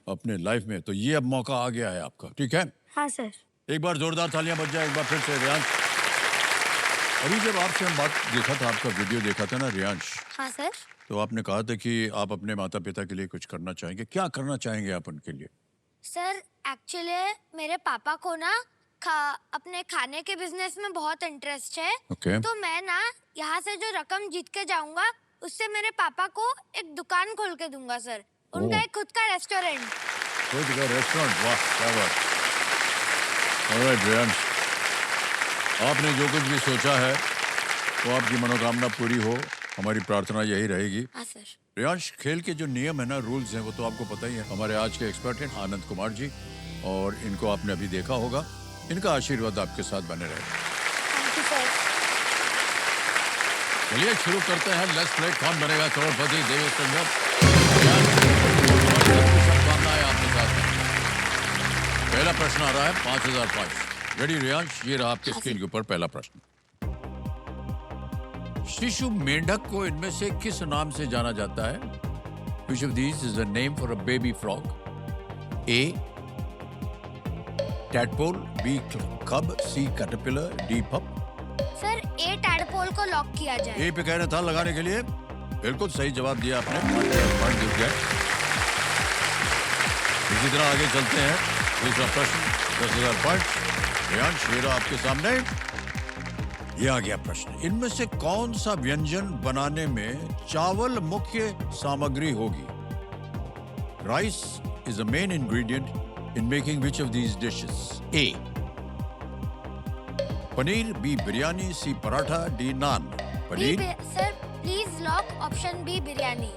[SPEAKER 1] अपने लाइफ में, तो ये अब मौका आ गया है आपका, ठीक है?
[SPEAKER 6] हाँ सर।
[SPEAKER 1] एक बार जोरदार तालियां बज जाए एक बार फिर से रियांश। अभी जब आपसे हम बात देखा था, आपका वीडियो देखा था ना रियांश,
[SPEAKER 6] हाँ सर।
[SPEAKER 1] तो आपने कहा था कि आप अपने माता पिता के लिए कुछ करना चाहेंगे। क्या करना चाहेंगे आप उनके लिए?
[SPEAKER 6] सर एक्चुअली मेरे पापा को ना अपने खाने के बिजनेस में बहुत इंटरेस्ट है।
[SPEAKER 1] Okay.
[SPEAKER 6] तो मैं ना यहाँ से जो रकम जीत के जाऊंगा उससे मेरे पापा को एक दुकान खोल के दूंगा सर। उनका एक खुद का रेस्टोरेंट।
[SPEAKER 1] खुद का रेस्टोरेंट, वाह क्या बात। ऑलराइट रियांश, आपने जो कुछ भी सोचा है वो आपकी मनोकामना पूरी हो, हमारी प्रार्थना यही रहेगी।
[SPEAKER 6] हाँ सर।
[SPEAKER 1] रियांश, खेल के जो नियम है ना, रूल्स हैं, वो तो आपको पता ही है। हमारे आज के एक्सपर्ट हैं आनंद कुमार जी, और इनको आपने अभी देखा होगा। इनका आशीर्वाद आपके साथ बने रहे।
[SPEAKER 6] Thank you sir.
[SPEAKER 1] चलिए शुरू करते हैं। लेट्स प्ले कौन बनेगा करोड़पति। देवेश संगम, शुभकामनाएं आपके साथ हैं। पहला प्रश्न आ रहा है 5000 पॉइंट। रेडी रियांश? ये रहा आपके स्क्रीन के ऊपर पहला प्रश्न। शिशु मेंढक को इनमें से किस नाम से जाना जाता है? Which of these is a name for a baby frog? A. Tadpole, B. Cub, C. Caterpillar, D. Pup.
[SPEAKER 6] Sir A tadpole को लॉक किया जाए।
[SPEAKER 1] ए पे कह रहे था लगाने के लिए। बिल्कुल सही जवाब दिया आपने। 5,000 जीत गए। इसी तरह आगे चलते हैं। दूसरा प्रश्न 10,000 पॉइंट। रियांश, ये रहा आपके सामने। ये आ गया प्रश्न। इनमें से कौन सा व्यंजन बनाने में चावल मुख्य सामग्री होगी? Rice is a main ingredient in making which of these dishes? A. Paneer, B. Biryani, C. Paratha, D. Naan. Paneer.
[SPEAKER 6] Sir please lock option B biryani.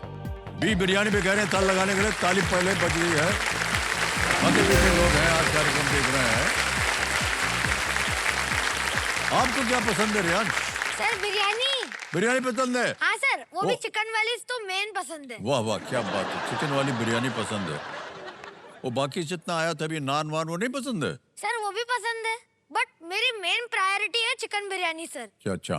[SPEAKER 1] B. Biryani पे कह रहे हैं। ताल लगाने के लिए ताली पहले बज रही है। आगे पीछे लोग हैं, आज कार्यक्रम देख रहे हैं। आपको क्या पसंद है रियांश?
[SPEAKER 6] सर बिरयानी।
[SPEAKER 1] बिरयानी पसंद है?
[SPEAKER 6] हाँ सर, वो भी चिकन वाली तो मेन पसंद है।
[SPEAKER 1] वाह वाह क्या बात है, चिकन वाली बिरयानी पसंद है। वो बाकी जितना आया था अभी नान वान, वो नहीं पसंद है?
[SPEAKER 6] सर वो भी पसंद है, बट मेरी मेन प्रायोरिटी है चिकन बिरयानी सर।
[SPEAKER 1] क्या? अच्छा,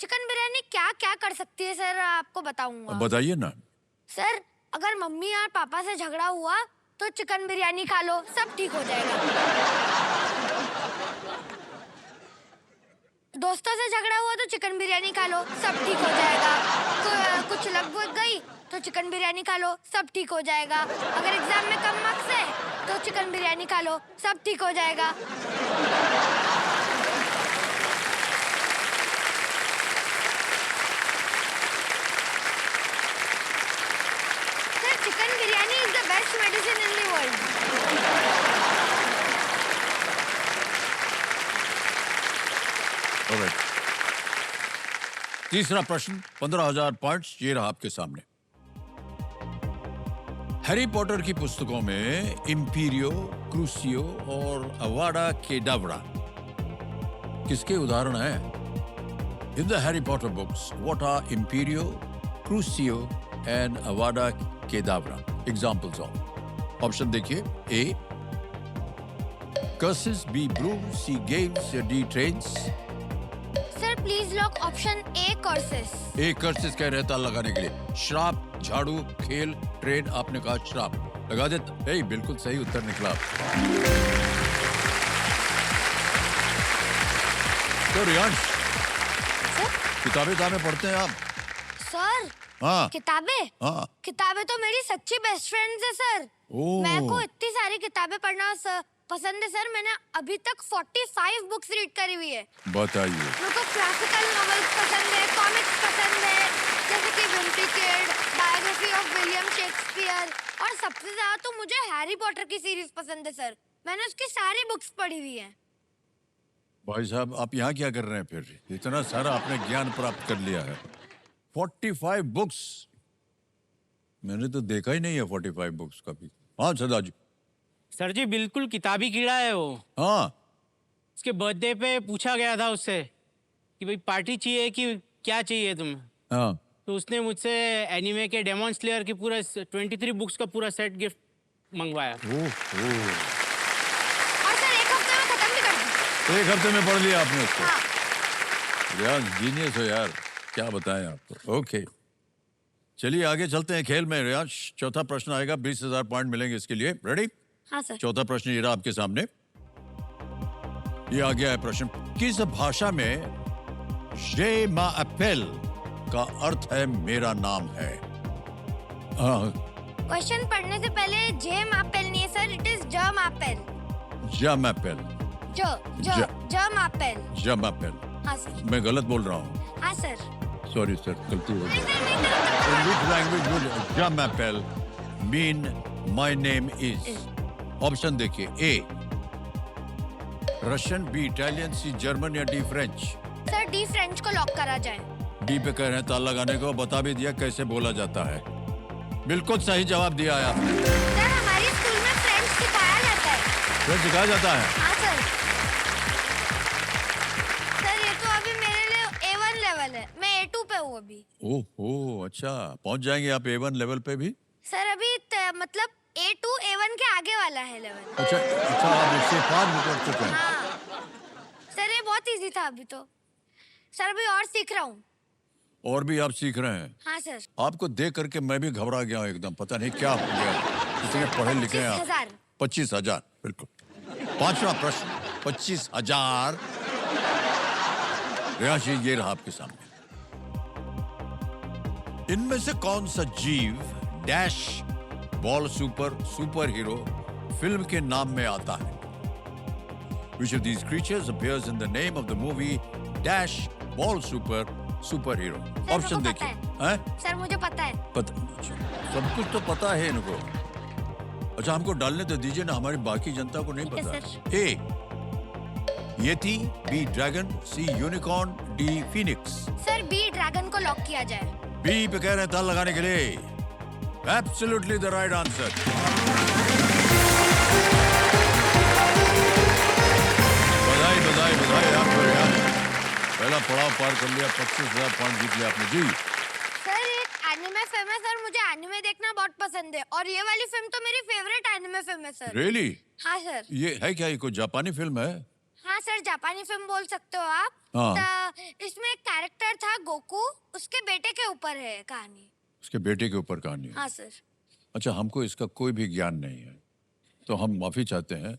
[SPEAKER 6] चिकन बिरयानी क्या क्या कर सकती है सर, आपको बताऊंगा।
[SPEAKER 1] बताइए ना।
[SPEAKER 6] सर अगर मम्मी और पापा से झगड़ा हुआ तो चिकन बिरयानी खा लो, सब ठीक हो जाएगा। दोस्तों से झगड़ा हुआ तो चिकन बिरयानी खा लो, सब ठीक हो जाएगा। कुछ लग गई तो चिकन बिरयानी खा लो, सब ठीक हो जाएगा। अगर एग्जाम में कम मार्क्स है तो चिकन बिरयानी खा लो, सब ठीक हो जाएगा। Sir chicken biryani is the best medicine in the world.
[SPEAKER 1] Alright, तीसरा प्रश्न 15,000 पॉइंट्स। ये रहा आपके सामने। हैरी पॉटर की पुस्तकों में इम्पीरियो, क्रूसियो और अवाडा केडावरा किसके उदाहरण हैं? In the Harry Potter books what are Imperio, Crucio and Avada Kedavra? Examples of. Option देखिए। A. Curses, B. Broom, C. Games, D. Trains.
[SPEAKER 6] Sir please lock option A curses.
[SPEAKER 1] A curses कह रहे था लगाने के लिए। श्राप, झाड़ू, खेल, ट्रेन। आपने कहा श्राप, लगा देता। बिल्कुल सही उत्तर निकला। तो रियांश, किताबें पढ़ते हैं आप?
[SPEAKER 6] सर
[SPEAKER 1] हाँ।
[SPEAKER 6] किताबें?
[SPEAKER 1] हाँ।
[SPEAKER 6] किताबें तो मेरी सच्ची बेस्ट फ्रेंड्स है सर। मेरे को इतनी सारी किताबें पढ़ना पसंद है सर। मैंने अभी तक 45 बुक्स रीड करी हुई है।
[SPEAKER 1] बताइए।
[SPEAKER 6] मेरे को क्लासिकल नॉवेल्स पसंद है, कॉमिक्स पसंद है, जैसे कि Wimpy kid, biography of William Shakespeare, और सबसे ज्यादा तो मुझे हैरी पॉटर की सीरीज पसंद है सर। मैंने उसकी सारी बुक्स पढ़ी हुई है।
[SPEAKER 1] भाई साहब, आप यहाँ क्या कर रहे हैं फिर? इतना सारा आपने ज्ञान प्राप्त कर लिया है। 45 बुक्स, मैंने तो देखा ही नहीं है 45 बुक्स कभी। हाँ सदाजी।
[SPEAKER 11] सर जी बिल्कुल किताबी कीड़ा है वो।
[SPEAKER 1] हाँ।
[SPEAKER 11] उसके बर्थडे पे पूछा गया था उससे कि भाई पार्टी चाहिए कि क्या चाहिए तुम्हें?
[SPEAKER 1] हाँ।
[SPEAKER 11] तो उसने मुझसे एनिमे के डेमन स्लेयर की पूरा 23 बुक्स का पूरा सेट गिफ्ट मंगवाया।
[SPEAKER 2] और सर एक हफ्ते में खत्म भी कर दी।
[SPEAKER 1] एक हफ्ते में पढ़ लिया आपने उसको?
[SPEAKER 2] हाँ।
[SPEAKER 1] यार जीनियस हो यार, क्या बताएं आपको। ओके, चलिए आगे चलते हैं खेल में। रियाज, चौथा प्रश्न आएगा, 20,000 पॉइंट मिलेंगे इसके लिए। रेडी?
[SPEAKER 2] हाँ सर।
[SPEAKER 1] चौथा प्रश्न ये रहा आपके सामने। ये आ गया है प्रश्न, किस भाषा में जे मा एप्पल का अर्थ है मेरा नाम है?
[SPEAKER 2] क्वेश्चन पढ़ने से पहले जेम एप्पल नहीं है सर, इट इज जम एप्पल।
[SPEAKER 1] जम एप्पल।
[SPEAKER 2] जम एप्पल।
[SPEAKER 1] जम एप्पल।
[SPEAKER 2] हाँ सर।
[SPEAKER 1] मैं गलत बोल रहा हूँ?
[SPEAKER 2] हाँ सर।
[SPEAKER 1] सॉरी सर, गलती हो गई। In which language would jam apple mean my name is? Option देखिए, ए रशियन, बी इटालियन, सी जर्मन या D French.
[SPEAKER 2] Sir D French को लॉक करा जाए।
[SPEAKER 1] डी पे कह रहे हैं ताला लगाने को, बता भी दिया कैसे बोला जाता है। बिल्कुल सही जवाब दिया है आपने।
[SPEAKER 2] सर हमारे स्कूल में फ्रेंच सिखाया जाता है।
[SPEAKER 1] फ्रेंच सिखाया जाता है?
[SPEAKER 2] हाँ सर। सर ये तो अभी मेरे लिए A1 लेवल है, मैं A2 पे हूँ अभी।
[SPEAKER 1] ओह अच्छा, पहुंच जाएंगे आप A1 लेवल पे भी?
[SPEAKER 2] सर अभी मतलब A2 A1 के आगे वाला है लेवल।
[SPEAKER 1] अच्छा अच्छा, आप इससे पार निकल चुके हैं।
[SPEAKER 2] हाँ सर, ये बहुत इजी था अभी तो। सर अभी और सीख रहा हूँ।
[SPEAKER 1] और भी आप सीख रहे हैं?
[SPEAKER 2] हाँ सर।
[SPEAKER 1] आपको देख करके मैं भी घबरा गया हूँ एकदम, पता नहीं क्या हो गया। इतने पढ़े लिखे हैं आप।
[SPEAKER 2] 25,000।
[SPEAKER 1] 25,000, बिल्कुल। पांचवा प्रश्न, 25,000। रियाज, ये रहा आपके सामने। इनमें से कौन सा जीव dash ball super hero film के नाम में आता है? Which of these creatures appears in the name of the movie Dash Ball Super Hero? Option देखिए। हैं?
[SPEAKER 2] सर मुझे पता है।
[SPEAKER 1] पता, अच्छा, सब कुछ तो पता है इनको। अच्छा हमको डालने तो दीजिए ना, हमारी बाकी जनता को नहीं
[SPEAKER 2] ठीक है,
[SPEAKER 1] पता। A yeti, B dragon, C unicorn, D phoenix.
[SPEAKER 2] Sir B dragon को लॉक किया जाए।
[SPEAKER 1] बी पे कह रहे हैं ताल लगाने के लिए। Absolutely the right answer. बधाई बधाई बधाई आपको यार, पहला पड़ाव पार कर लिया, 25,000 पॉइंट जीत लिया आपने जी।
[SPEAKER 2] सर एक एनिमे फिल्म है सर, मुझे एनिमे देखना बहुत पसंद है और ये वाली फिल्म तो मेरी फेवरेट एनिमे फिल्म है सर।
[SPEAKER 1] रियली?
[SPEAKER 2] हाँ सर।
[SPEAKER 1] ये है क्या, ये कोई जापानी फिल्म है?
[SPEAKER 2] हाँ सर, जापानी फिल्म बोल सकते हो आप।
[SPEAKER 1] हाँ।
[SPEAKER 2] तो इसमें एक कैरेक्टर था गोकू, उसके बेटे के ऊपर है कहानी।
[SPEAKER 1] उसके बेटे के ऊपर कहानी है?
[SPEAKER 2] हाँ सर।
[SPEAKER 1] अच्छा, हमको इसका कोई भी ज्ञान नहीं है, तो हम माफी चाहते हैं।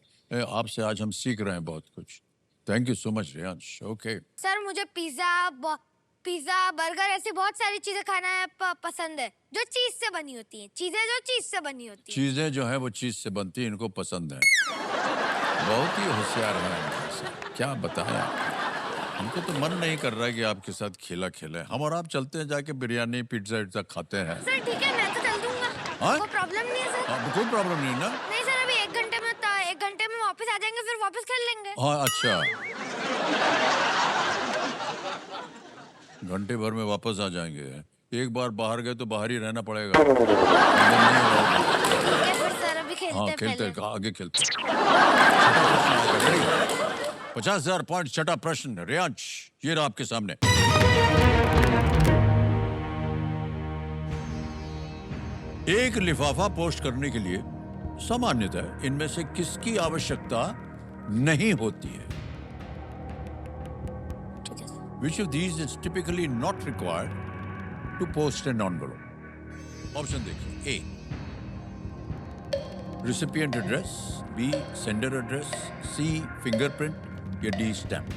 [SPEAKER 1] आपसे आज हम सीख रहे हैं बहुत कुछ। Thank you so much Riyansh. Okay
[SPEAKER 2] sir मुझे पिज्जा बर्गर ऐसी बहुत सारी चीजें खाना है पसंद है जो चीज से बनी होती हैं। चीजें जो है वो चीज से बनती है, इनको पसंद है। बहुत ही होशियार है, क्या बताएं आपको। हमको तो मन नहीं कर रहा है कि आपके साथ खेला खेले। हम और आप चलते हैं, जाके बिरयानी पिज्जा खाते हैं। सर ठीक है, मैं तो चल दूंगा।
[SPEAKER 1] हाँ?
[SPEAKER 2] कोई प्रॉब्लम नहीं है सर।
[SPEAKER 1] कोई प्रॉब्लम नहीं ना?
[SPEAKER 2] नहीं सर, अभी 1 घंटे में वापस आ जाएंगे, फिर वापस खेल लेंगे।
[SPEAKER 1] हाँ अच्छा, घंटे भर में वापस आ जाएंगे। एक बार बाहर गए तो बाहर ही रहना पड़ेगा।
[SPEAKER 2] फिर सर अभी खेलते
[SPEAKER 1] हैं, आगे खेलते। 50,000 पॉइंट, छठा प्रश्न। रियांश, ये रहा आपके सामने। एक लिफाफा पोस्ट करने के लिए सामान्यतः इनमें से किसकी आवश्यकता नहीं होती है? Which of these is typically not required to post an envelope? Option देखिए। A recipient address, B sender address, C fingerprint या D stamp।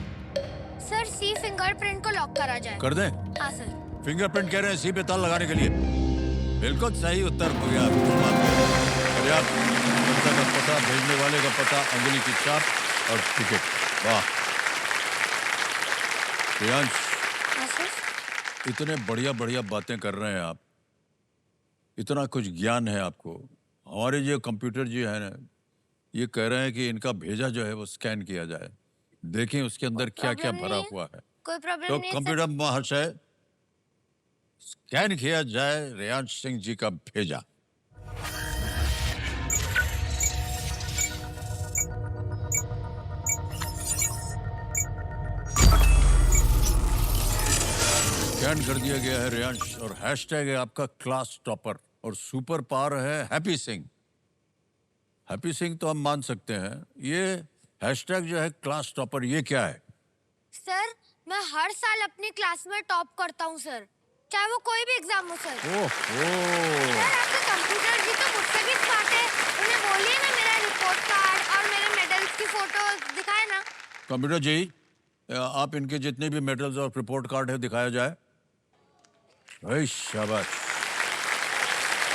[SPEAKER 2] Sir C fingerprint को लॉक करा जाए।
[SPEAKER 1] कर दें?
[SPEAKER 2] हाँ सर।
[SPEAKER 1] फिंगरप्रिंट कह रहे हैं सी पे ताला लगाने के लिए। बिल्कुल सही उत्तर हो गया। जनता का पता, भेजने वाले का पता, अंगुली की छाप और टिकट। वाह रियांश,
[SPEAKER 2] हाँ सर।
[SPEAKER 1] इतने बढ़िया बढ़िया बातें कर रहे हैं आप, इतना कुछ ज्ञान है आपको। हमारे जो कंप्यूटर जी है ना, ये कह रहे हैं कि इनका भेजा जो है वो स्कैन किया जाए, देखें उसके अंदर क्या क्या भरा हुआ है।
[SPEAKER 2] कोई प्रॉब्लम
[SPEAKER 1] तो
[SPEAKER 2] नहीं है
[SPEAKER 1] कंप्यूटर महाशय, स्कैन किया जाए रियांश सिंह जी का भेजा। स्कैन कर दिया गया है रियांश, और हैशटैग है आपका क्लास टॉपर, और सुपर पावर है हैप्पी सिंह। हैप्पी सिंह तो हम मान सकते हैं, ये हैशटैग जो है क्लास टॉपर, ये क्या है?
[SPEAKER 6] सर मैं हर साल अपनी क्लास में टॉप करता हूँ सर, चाहे वो कोई भी एग्जाम हो सर।
[SPEAKER 1] ओहो,
[SPEAKER 6] सर आपके कंप्यूटर जी तो मुझसे भी स्मार्ट है, उन्हें बोलिए ना मेरा रिपोर्ट कार्ड और मेरे मेडल्स की फोटो दिखाए ना।
[SPEAKER 1] कंप्यूटर जी, आप इनके जितने भी मेडल्स और रिपोर्ट कार्ड है दिखाया जाए। भाई शाबाश।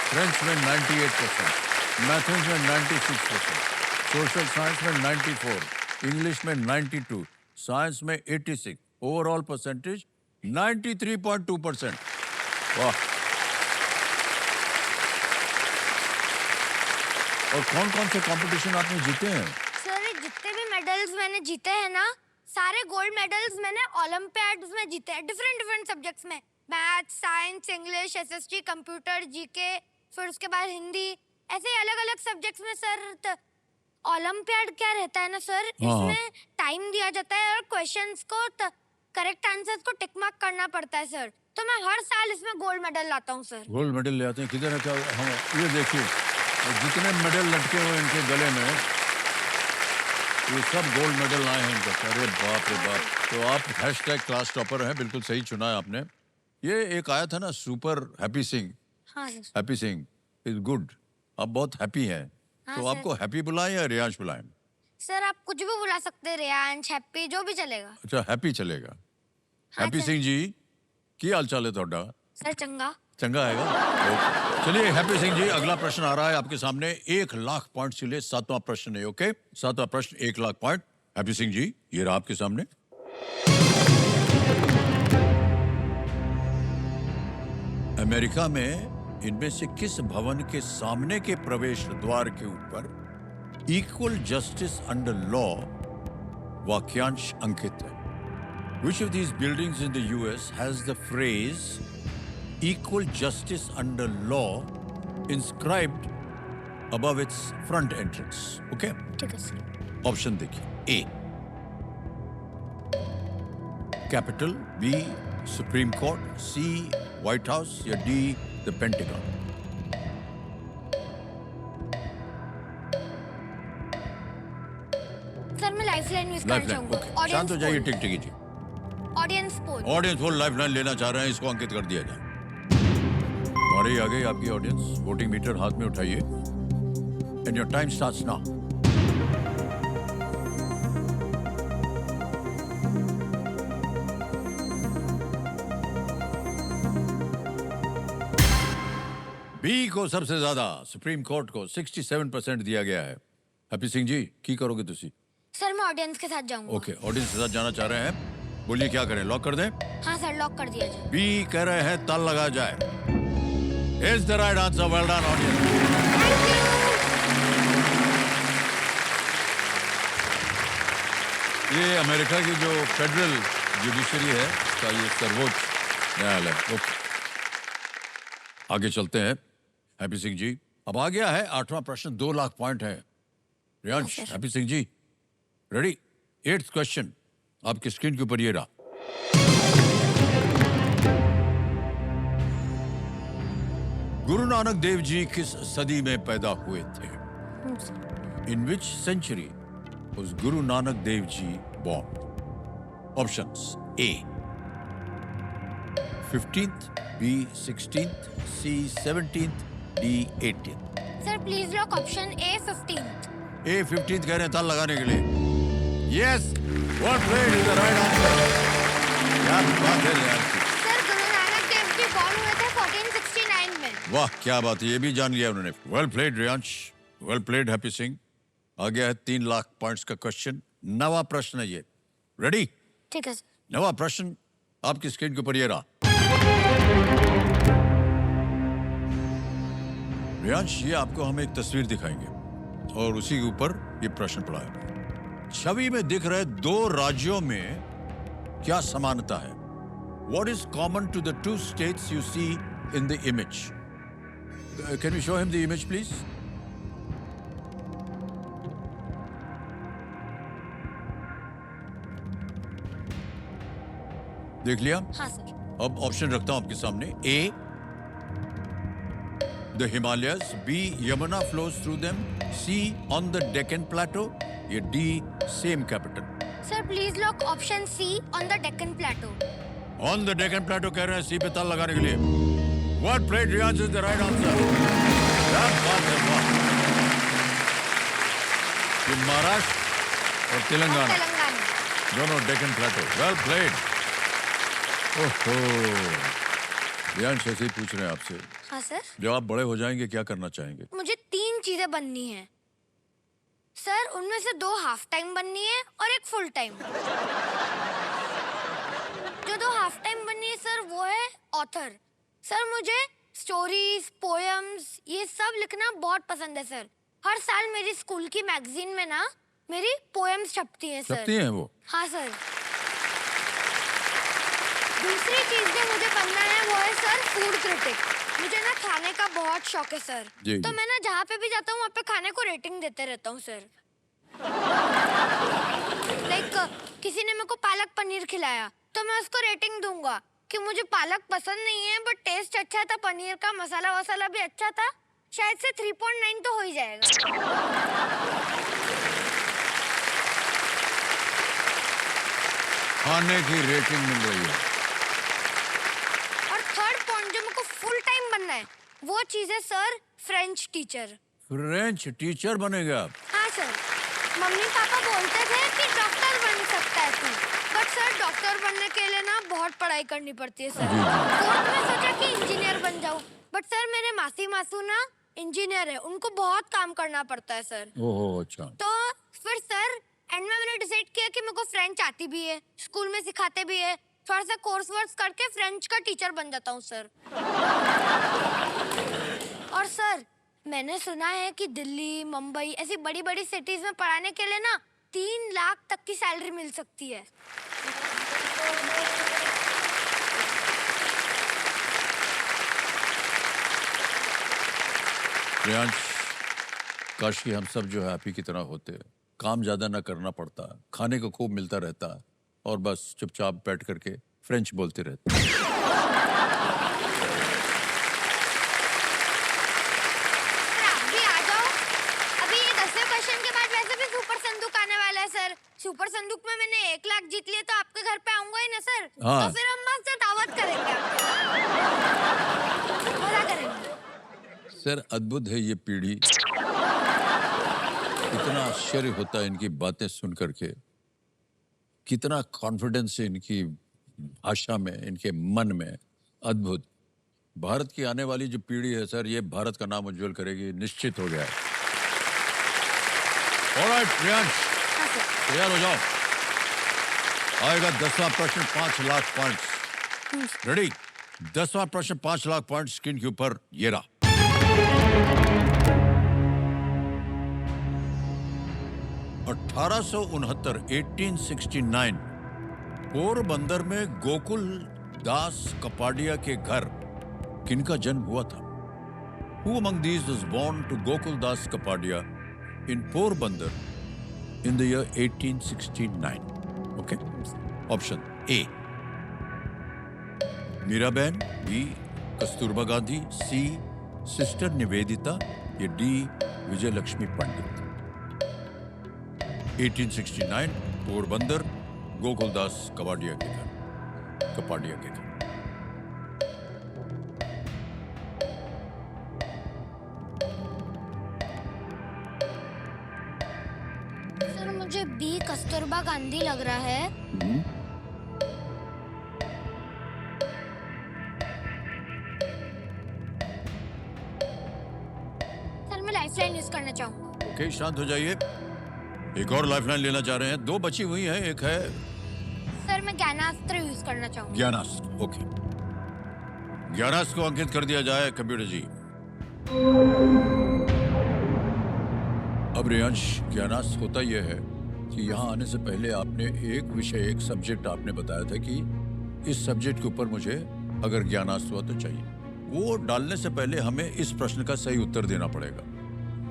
[SPEAKER 1] फ्रेंच में 98%, मैथ्स में 96%, सोशल साइंस में 94, इंग्लिश में 92, साइंस में 86, ओवरऑल परसेंटेज 93.2%। वाह। और कौन कौन से कंपटीशन आपने जीते हैं?
[SPEAKER 6] सर ये जितने भी मेडल्स मैंने जीते हैं ना, सारे गोल्ड मेडल्स मैंने ओलंपियाड्स में जीते हैं, डिफरेंट सब्जेक्ट्स में, math, science, English, SST, computer, GK, फिर उसके बाद हिंदी, ऐसे अलग-अलग सब्जेक्ट्स में सर। ओलंपियाड क्या रहता है ना सर, इसमें टाइम दिया जाता है और क्वेश्चंस को करेक्ट आंसर्स को टिक मार्क करना पड़ता है सर, तो मैं हर साल इसमें गोल्ड मेडल लाता हूँ सर।
[SPEAKER 1] गोल्ड मेडल ले आते हैं, किधर है क्या? हम ये देखिए, जितने मेडल लटके हुए इनके गले में, ये सब गोल्ड मेडल आए हैं इनका। अरे बाप रे बाप। तो आप हैशटैग क्लास टॉपर हैं, बिल्कुल सही चुना है आपने। ये एक आया था ना सुपर हैप्पी सिंह।
[SPEAKER 6] हाँ sir.
[SPEAKER 1] Happy Singh is good. आप बहुत हैप्पी हैं, तो आपको हैप्पी बुलाएं या रियांश बुलाएं?
[SPEAKER 6] सर आप कुछ भी बुला सकते हैं, रियांश, हैप्पी, जो भी चलेगा।
[SPEAKER 1] अच्छा, हैप्पी चलेगा। हैप्पी सिंह जी, की हाल चाल है ਤੁਹਾਡਾ?
[SPEAKER 6] सर चंगा।
[SPEAKER 1] चंगा आएगा। ओके। चलिए हैप्पी सिंह जी, अगला प्रश्न आ रहा है आपके सामने। 1 लाख पॉइंट के लिए 7वां प्रश्न है। ओके, 7वां प्रश्न 1 लाख पॉइंट। हैप्पी सिंह जी, ये रहा आपके सामने। अमेरिका में इनमें से किस भवन के सामने के प्रवेश द्वार के ऊपर इक्वल जस्टिस अंडर लॉ वाक्यांश अंकित है? Which of these buildings in the US has the phrase equal justice under law inscribed above its front entrance? Okay?
[SPEAKER 6] ठीक है सर।
[SPEAKER 1] ऑप्शन देखिए। A Capitol, B Supreme Court, C White House या D the Pentagon?
[SPEAKER 6] Sir मैं lifeline use करना
[SPEAKER 1] lifeline.
[SPEAKER 6] चाहूंगा।
[SPEAKER 1] Okay, शांत हो जाइए। Tick tick ji.
[SPEAKER 6] Audience poll.
[SPEAKER 1] Audience poll lifeline लेना चाह रहे हैं, इसको अंकित कर दिया जाए। और ये आ गई आपकी ऑडियंस। वोटिंग मीटर हाथ में उठाइए and your time starts now. B को सबसे ज्यादा, सुप्रीम कोर्ट को 67% दिया गया है। हैप्पी सिंह जी, की करोगे तुसी?
[SPEAKER 6] सर मैं ऑडियंस के साथ जाऊंगा।
[SPEAKER 1] ओके, ऑडियंस के साथ जाना चाह रहे हैं। बोलिए क्या करें, लॉक कर दें?
[SPEAKER 6] हाँ सर, लॉक कर दिया जाए।
[SPEAKER 1] बी कह रहे हैं ताल लगा जाए। Is the right answer. Well done audience. ये अमेरिका की जो फेडरल जुडिशरी है, उसका ये सर्वोच्च न्यायालय। ओके, आगे चलते हैं। हैप्पी सिंह जी, अब आ गया है 8वां प्रश्न। 2 लाख पॉइंट है। Riyansh, happy Singh ji ready? 8th question आपकी स्क्रीन के ऊपर ये रहा। गुरु नानक देव जी किस सदी में पैदा हुए थे? इन विच century was Guru Nanak Dev Ji born? Options: A 15th, B 16th, C 17th, D 18th.
[SPEAKER 6] Sir please lock option A 15th।
[SPEAKER 1] A 15th कह रहे हैं ताल लगाने के लिए। Yes, what played is the right answer. क्या बात है रियांश की।
[SPEAKER 6] सर गुरु नानक देव जी बॉर्न हुए थे 1469 में।
[SPEAKER 1] वाह क्या बात है, ये भी जान लिया उन्होंने। Well played Riyansh, well played happy Singh. आ गया है 3 लाख पॉइंट्स का क्वेश्चन। 9वां प्रश्न है ये। रेडी?
[SPEAKER 6] ठीक है सर।
[SPEAKER 1] 9वां प्रश्न आपकी स्क्रीन के ऊपर ये रहा। रियांश, ये आपको हम एक तस्वीर दिखाएंगे और उसी के ऊपर ये प्रश्न पड़ा है। छवि में दिख रहे 2 राज्यों में क्या समानता है? What is common to the 2 states you see in the image? Can we show him the image, please? देख लिया?
[SPEAKER 6] हाँ सर।
[SPEAKER 1] अब ऑप्शन रखता हूं आपके सामने। A the Himalayas, B Yamuna flows through them, C on the Deccan plateau, या D same capital.
[SPEAKER 6] Sir please lock option C on the Deccan plateau.
[SPEAKER 1] On the Deccan plateau कह रहे हैं, सी पे ताला लगाने के लिए। What played Riyansh is the right answer. क्या बात है, वाह। ये महाराष्ट्र और तेलंगाना दोनों डेक्कन प्लेटो। Well played. ओहो, रियांश ऐसे ही पूछ रहे हैं आपसे।
[SPEAKER 2] हाँ सर।
[SPEAKER 1] जब आप बड़े हो जाएंगे क्या करना चाहेंगे?
[SPEAKER 2] मुझे 3 चीजें बननी है सर, उनमें से 2 हाफ टाइम बननी है और 1 फुल टाइम। जो 2 हाफ टाइम बननी है सर वो है ऑथर। सर मुझे स्टोरीज, पोएम्स ये सब लिखना बहुत पसंद है सर। हर साल मेरी स्कूल की मैगजीन में ना मेरी पोएम्स छपती हैं सर।
[SPEAKER 1] छपती हैं वो?
[SPEAKER 2] हाँ सर। दूसरी चीज जो मुझे बनना है वो है सर फूड क्रिटिक। मुझे ना खाने का बहुत शौक है सर। तो मैं ना जहाँ पे भी जाता हूँ वहाँ पे खाने को रेटिंग देते रहता हूँ सर। लाइक किसी ने मेरे को पालक पनीर खिलाया तो मैं उसको रेटिंग दूंगा कि मुझे पालक पसंद नहीं है बट टेस्ट अच्छा था, पनीर का मसाला वसाला भी अच्छा था, शायद से 3.9 तो हो ही जाएगा।
[SPEAKER 1] खाने की रेटिंग मिल रही है।
[SPEAKER 2] और थर्ड पॉइंट जो मेरे को फुल टाइम बनना है वो चीज है sir French teacher.
[SPEAKER 1] French teacher बनेगा आप?
[SPEAKER 2] हाँ सर। मम्मी पापा बोलते थे कि डॉक्टर बन सकता है तू, बट सर डॉक्टर बनने के लिए ना बहुत पढ़ाई करनी पड़ती है सर। फोर्थ में सोचा कि इंजीनियर बन जाऊं, बट सर मेरे मासी मासू ना इंजीनियर है, उनको बहुत काम करना पड़ता है सर।
[SPEAKER 1] ओहो अच्छा।
[SPEAKER 2] तो फिर सर एंड में मैंने डिसाइड किया कि मेरे को फ्रेंच आती भी है, स्कूल में सिखाते भी है, थोड़ा सा कोर्स वर्स करके फ्रेंच का टीचर बन जाता हूँ सर। और सर मैंने सुना है कि दिल्ली, मुंबई ऐसी बड़ी बड़ी सिटीज में पढ़ाने के लिए ना 3 लाख तक की सैलरी मिल सकती है।
[SPEAKER 1] रियांश, काश कि हम सब जो है आप ही की तरह होते, काम ज्यादा ना करना पड़ता, खाने को खूब मिलता रहता और बस चुपचाप बैठ करके फ्रेंच बोलते रहते।
[SPEAKER 2] सुपर संदूक में मैंने 1 लाख जीत लिया तो आपके घर पे आऊंगा ही ना सर।
[SPEAKER 1] हाँ।
[SPEAKER 2] तो फिर हम मस्त दावत करेंगे, मजा करेंगे।
[SPEAKER 1] सर अद्भुत है ये पीढ़ी, इतना आश्चर्य होता है इनकी बातें सुन करके, कितना कॉन्फिडेंस है इनकी भाषा में, इनके मन में। अद्भुत। भारत की आने वाली जो पीढ़ी है सर, ये भारत का नाम उज्जवल करेगी, निश्चित हो गया है। ऑलराइट रियांश, तैयार हो जाओ। आएगा 10वां प्रश्न 5 लाख पॉइंट्स। रेडी? 10वां प्रश्न 5 लाख पॉइंट स्क्रीन के ऊपर ये रहा। 1869 पोरबंदर में गोकुल दास कपाडिया के घर किनका जन्म हुआ था? Who among these was born to Gokul Das Kapadia in Porbandar in the year 1869? Okay. Option A, Miraben, B, Kasturba Gandhi, C, Sister Nivedita, या D, विजय लक्ष्मी पंडित। 1869 पोरबंदर, गोकुलदास कपाडिया के घर।
[SPEAKER 6] सर मुझे बी कस्तूरबा गांधी लग रहा है। सर मैं लाइफलाइन यूज करना चाहूंगा।
[SPEAKER 1] ओके, शांत हो जाइए। एक और लाइफलाइन लेना चाह रहे हैं, 2 बची हुई हैं। एक है
[SPEAKER 2] सर मैं ज्ञानास्त्र यूज करना चाहूंगा।
[SPEAKER 1] ज्ञानास्त्र। ओके, ज्ञानास्त्र को अंकित कर दिया जाए कंप्यूटर जी। अब रियांश, ज्ञानास्त्र होता यह है कि यहाँ आने से पहले आपने एक विषय, एक सब्जेक्ट आपने बताया था कि इस सब्जेक्ट के ऊपर मुझे अगर ज्ञानास्त्र हुआ तो चाहिए। वो डालने से पहले हमें इस प्रश्न का सही उत्तर देना पड़ेगा।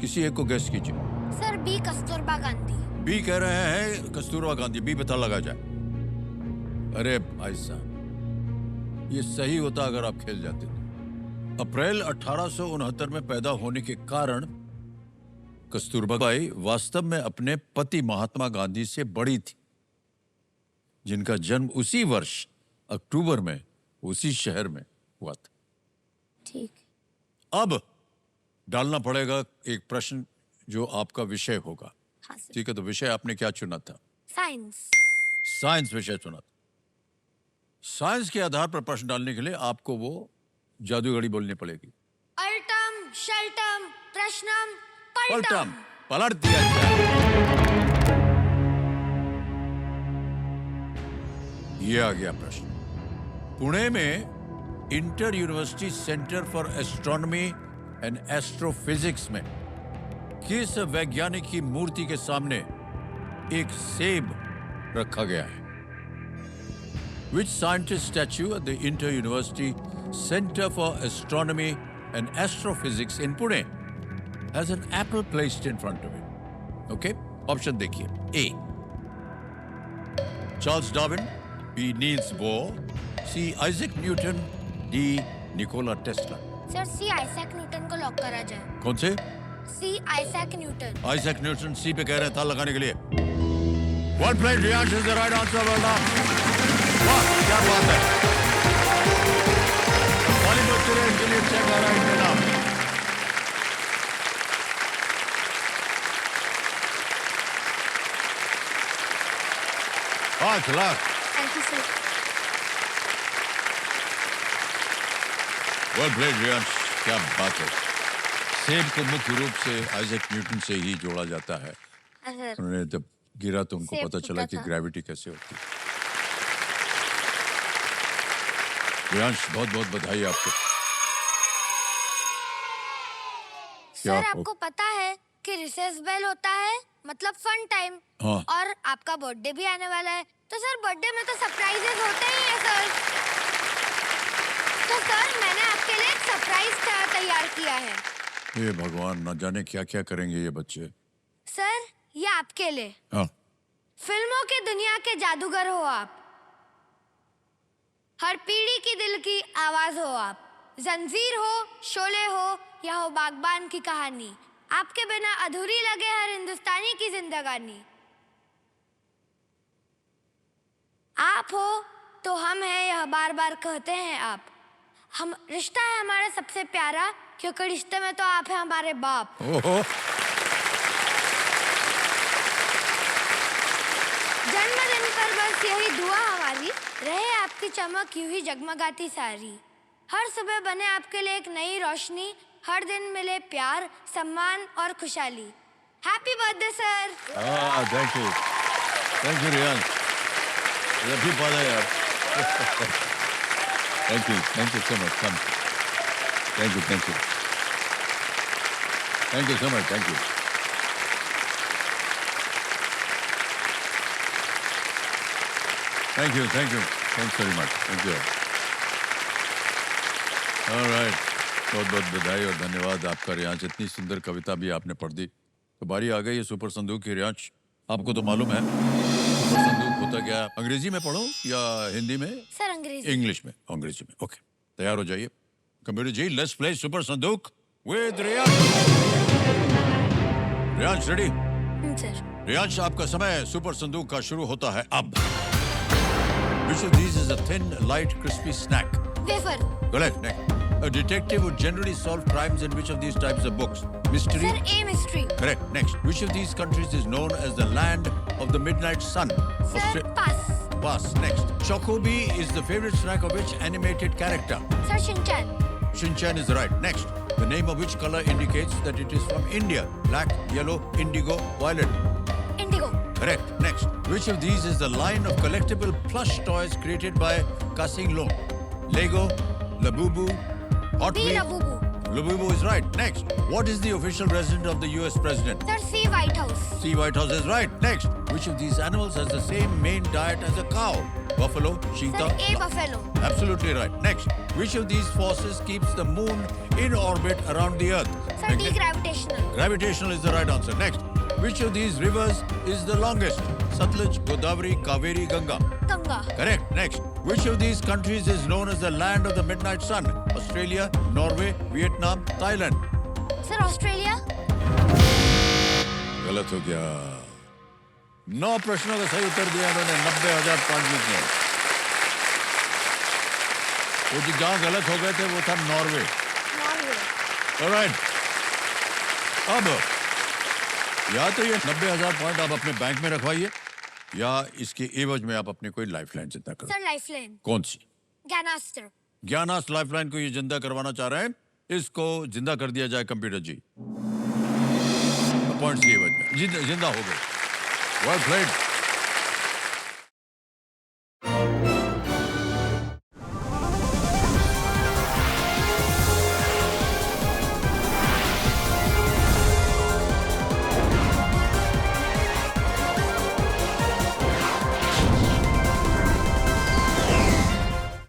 [SPEAKER 1] किसी एक को गेस कीजिए।
[SPEAKER 2] Sir B Kasturba Gandhi.
[SPEAKER 1] B कह रहे हैं कस्तूरबा गांधी, बी पता लगा जाए। अरे भाई साहब, ये सही होता अगर आप खेल जाते थे। अप्रैल 1869 में पैदा होने के कारण कस्तूरबा बाई वास्तव में अपने पति महात्मा गांधी से बड़ी थी, जिनका जन्म उसी वर्ष अक्टूबर में उसी शहर में हुआ था।
[SPEAKER 2] ठीक।
[SPEAKER 1] अब डालना पड़ेगा एक प्रश्न जो आपका विषय होगा।
[SPEAKER 2] हाँ सर।
[SPEAKER 1] ठीक है, तो विषय आपने क्या चुना था?
[SPEAKER 2] साइंस।
[SPEAKER 1] साइंस विषय चुना था। साइंस के आधार पर प्रश्न डालने के लिए आपको वो जादू घड़ी बोलनी पड़ेगी।
[SPEAKER 2] अल्टम शल्टम प्रश्नम
[SPEAKER 1] पलटम,
[SPEAKER 2] पलटम।
[SPEAKER 1] पलट दिया जाए। ये आ गया प्रश्न। पुणे में inter university centre for astronomy and astrophysics में किस वैज्ञानिक की मूर्ति के सामने एक सेब रखा गया है? Which scientist statue at the Inter University Center for Astronomy and Astrophysics in Pune has an apple placed in front of it? Okay, option देखिए। A. Charles Darwin, B. Niels Bohr, C. Isaac Newton, D. Nikola Tesla।
[SPEAKER 2] Sir C Isaac Newton को lock करा जाए।
[SPEAKER 1] कौन से?
[SPEAKER 2] C Isaac Newton.
[SPEAKER 1] Isaac Newton C पे कह रहे हैं ताल लगाने के लिए। Well played, Riyansh is the right answer. Well done. वाह, क्या बात है। बॉलीवुड चुने के लिए चेक आ रहा है इनके नाम। 5 lakh.
[SPEAKER 2] Thank you sir.
[SPEAKER 1] Well played Riyansh, क्या बात है। सेब को मुख्य रूप से आइजैक न्यूटन से ही जोड़ा जाता है। उन्होंने जब गिरा तो उनको
[SPEAKER 2] सेब
[SPEAKER 1] पता चला कि
[SPEAKER 2] टूटा था।
[SPEAKER 1] ग्रेविटी कैसे होती है। रियांश, बहुत बहुत बधाई आपको।
[SPEAKER 2] सर आपको पता है कि रिसेस बेल होता है मतलब फन टाइम।
[SPEAKER 1] हाँ।
[SPEAKER 2] और आपका बर्थडे भी आने वाला है, तो सर बर्थडे में तो सरप्राइजेस होते ही हैं सर। तो सर मैंने आपके लिए एक सरप्राइज तैयार किया है।
[SPEAKER 1] ये भगवान, न जाने क्या क्या करेंगे ये बच्चे।
[SPEAKER 2] सर ये आपके लिए।
[SPEAKER 1] हाँ।
[SPEAKER 2] फिल्मों की दुनिया के जादूगर हो आप, हर पीढ़ी की दिल की आवाज हो आप, जंजीर हो, शोले हो या हो बागबान की कहानी, आपके बिना अधूरी लगे हर हिंदुस्तानी की जिंदगानी। आप हो तो हम हैं यह बार बार कहते हैं आप। हम रिश्ता है हमारा सबसे प्यारा, क्योंकि रिश्ते में तो आप हैं हमारे बाप।
[SPEAKER 1] ओहो।
[SPEAKER 2] जन्मदिन पर बस यही दुआ हमारी, रहे आपकी चमक यूं ही जगमगाती सारी। हर सुबह बने आपके लिए एक नई रोशनी, हर दिन मिले प्यार, सम्मान और खुशहाली। Happy birthday sir.
[SPEAKER 1] Thank you Riyansh, happy birthday यार। Thank you so much. Come, thank you so much, thank you. Thanks very much, thank you. Alright, बहुत बहुत बधाई और धन्यवाद आपका रियांश। इतनी सुंदर कविता भी आपने पढ़ दी। तो बारी आ गई है सुपर संदूक की। रियांश, आपको तो मालूम है सुपर संदूक होता क्या? अंग्रेजी में पढ़ो या हिंदी में?
[SPEAKER 2] सर अंग्रेजी।
[SPEAKER 1] इंग्लिश में, अंग्रेजी में। ओके, तैयार हो जाइए। Computer ji, let's play super Sandook with Riyansh. Riyansh ready?
[SPEAKER 2] Sir.
[SPEAKER 1] Riyansh, आपका समय सुपर संदूक का शुरू होता है अब। Which of these is a thin, light, crispy snack?
[SPEAKER 2] Wafer.
[SPEAKER 1] Correct. Next. A detective would generally solve crimes in which of these types of books? Mystery?
[SPEAKER 2] Sir a mystery.
[SPEAKER 1] Correct. Next. Which of these countries is known as the land of the midnight sun?
[SPEAKER 2] Sir pass.
[SPEAKER 1] Pass. Next. Chocobi is the favorite snack of which animated character?
[SPEAKER 2] Sir Shinchan.
[SPEAKER 1] Shinchan is right. Next. The name of which color indicates that it is from India? Black, yellow, indigo, violet.
[SPEAKER 2] Indigo.
[SPEAKER 1] Correct. Next. Which of these is the line of collectible plush toys created by Kasing Long? Lego, Labubu, Hot
[SPEAKER 2] B
[SPEAKER 1] Wheels?
[SPEAKER 2] Labubu.
[SPEAKER 1] Labubu is right. Next. What is the official resident of the US president?
[SPEAKER 2] Sir C White House.
[SPEAKER 1] See, White House is right. Next. Which of these animals has the same main diet as a cow? Buffalo, cheetah?
[SPEAKER 2] Sir A buffalo.
[SPEAKER 1] Absolutely right. Next. Which of these forces keeps the moon in orbit around the earth?
[SPEAKER 2] Sir D gravitational.
[SPEAKER 1] Gravitational is the right answer. Next. Which of these rivers is the longest? Satluj, Godavari, Kaveri, Ganga.
[SPEAKER 2] Ganga.
[SPEAKER 1] Correct. Next. Which of these countries is known as the land of the midnight sun? Australia, Norway, Vietnam, Thailand.
[SPEAKER 2] Sir Australia.
[SPEAKER 1] गलत हो गया. 9 प्रश्नों का सही उत्तर दिया इन्होंने. 90,000 point जीत गए. वो जो जहाँ गलत हो गए थे वो था नॉर्वे. ऑलराइट. अब या तो ये 90,000 पॉइंट आप अपने बैंक में रखवाइए या इसके एवज में आप अपने कोई लाइफलाइन जिंदा करो.
[SPEAKER 2] Sir lifeline.
[SPEAKER 1] कौन सी?
[SPEAKER 2] ज्ञानास्त्र.
[SPEAKER 1] ज्ञानास्त्र लाइफलाइन को ये जिंदा करवाना चाह रहे हैं. इसको जिंदा कर दिया जाए कंप्यूटर जी. पॉइंट्स के एवज में जिंदा हो गए. Well played.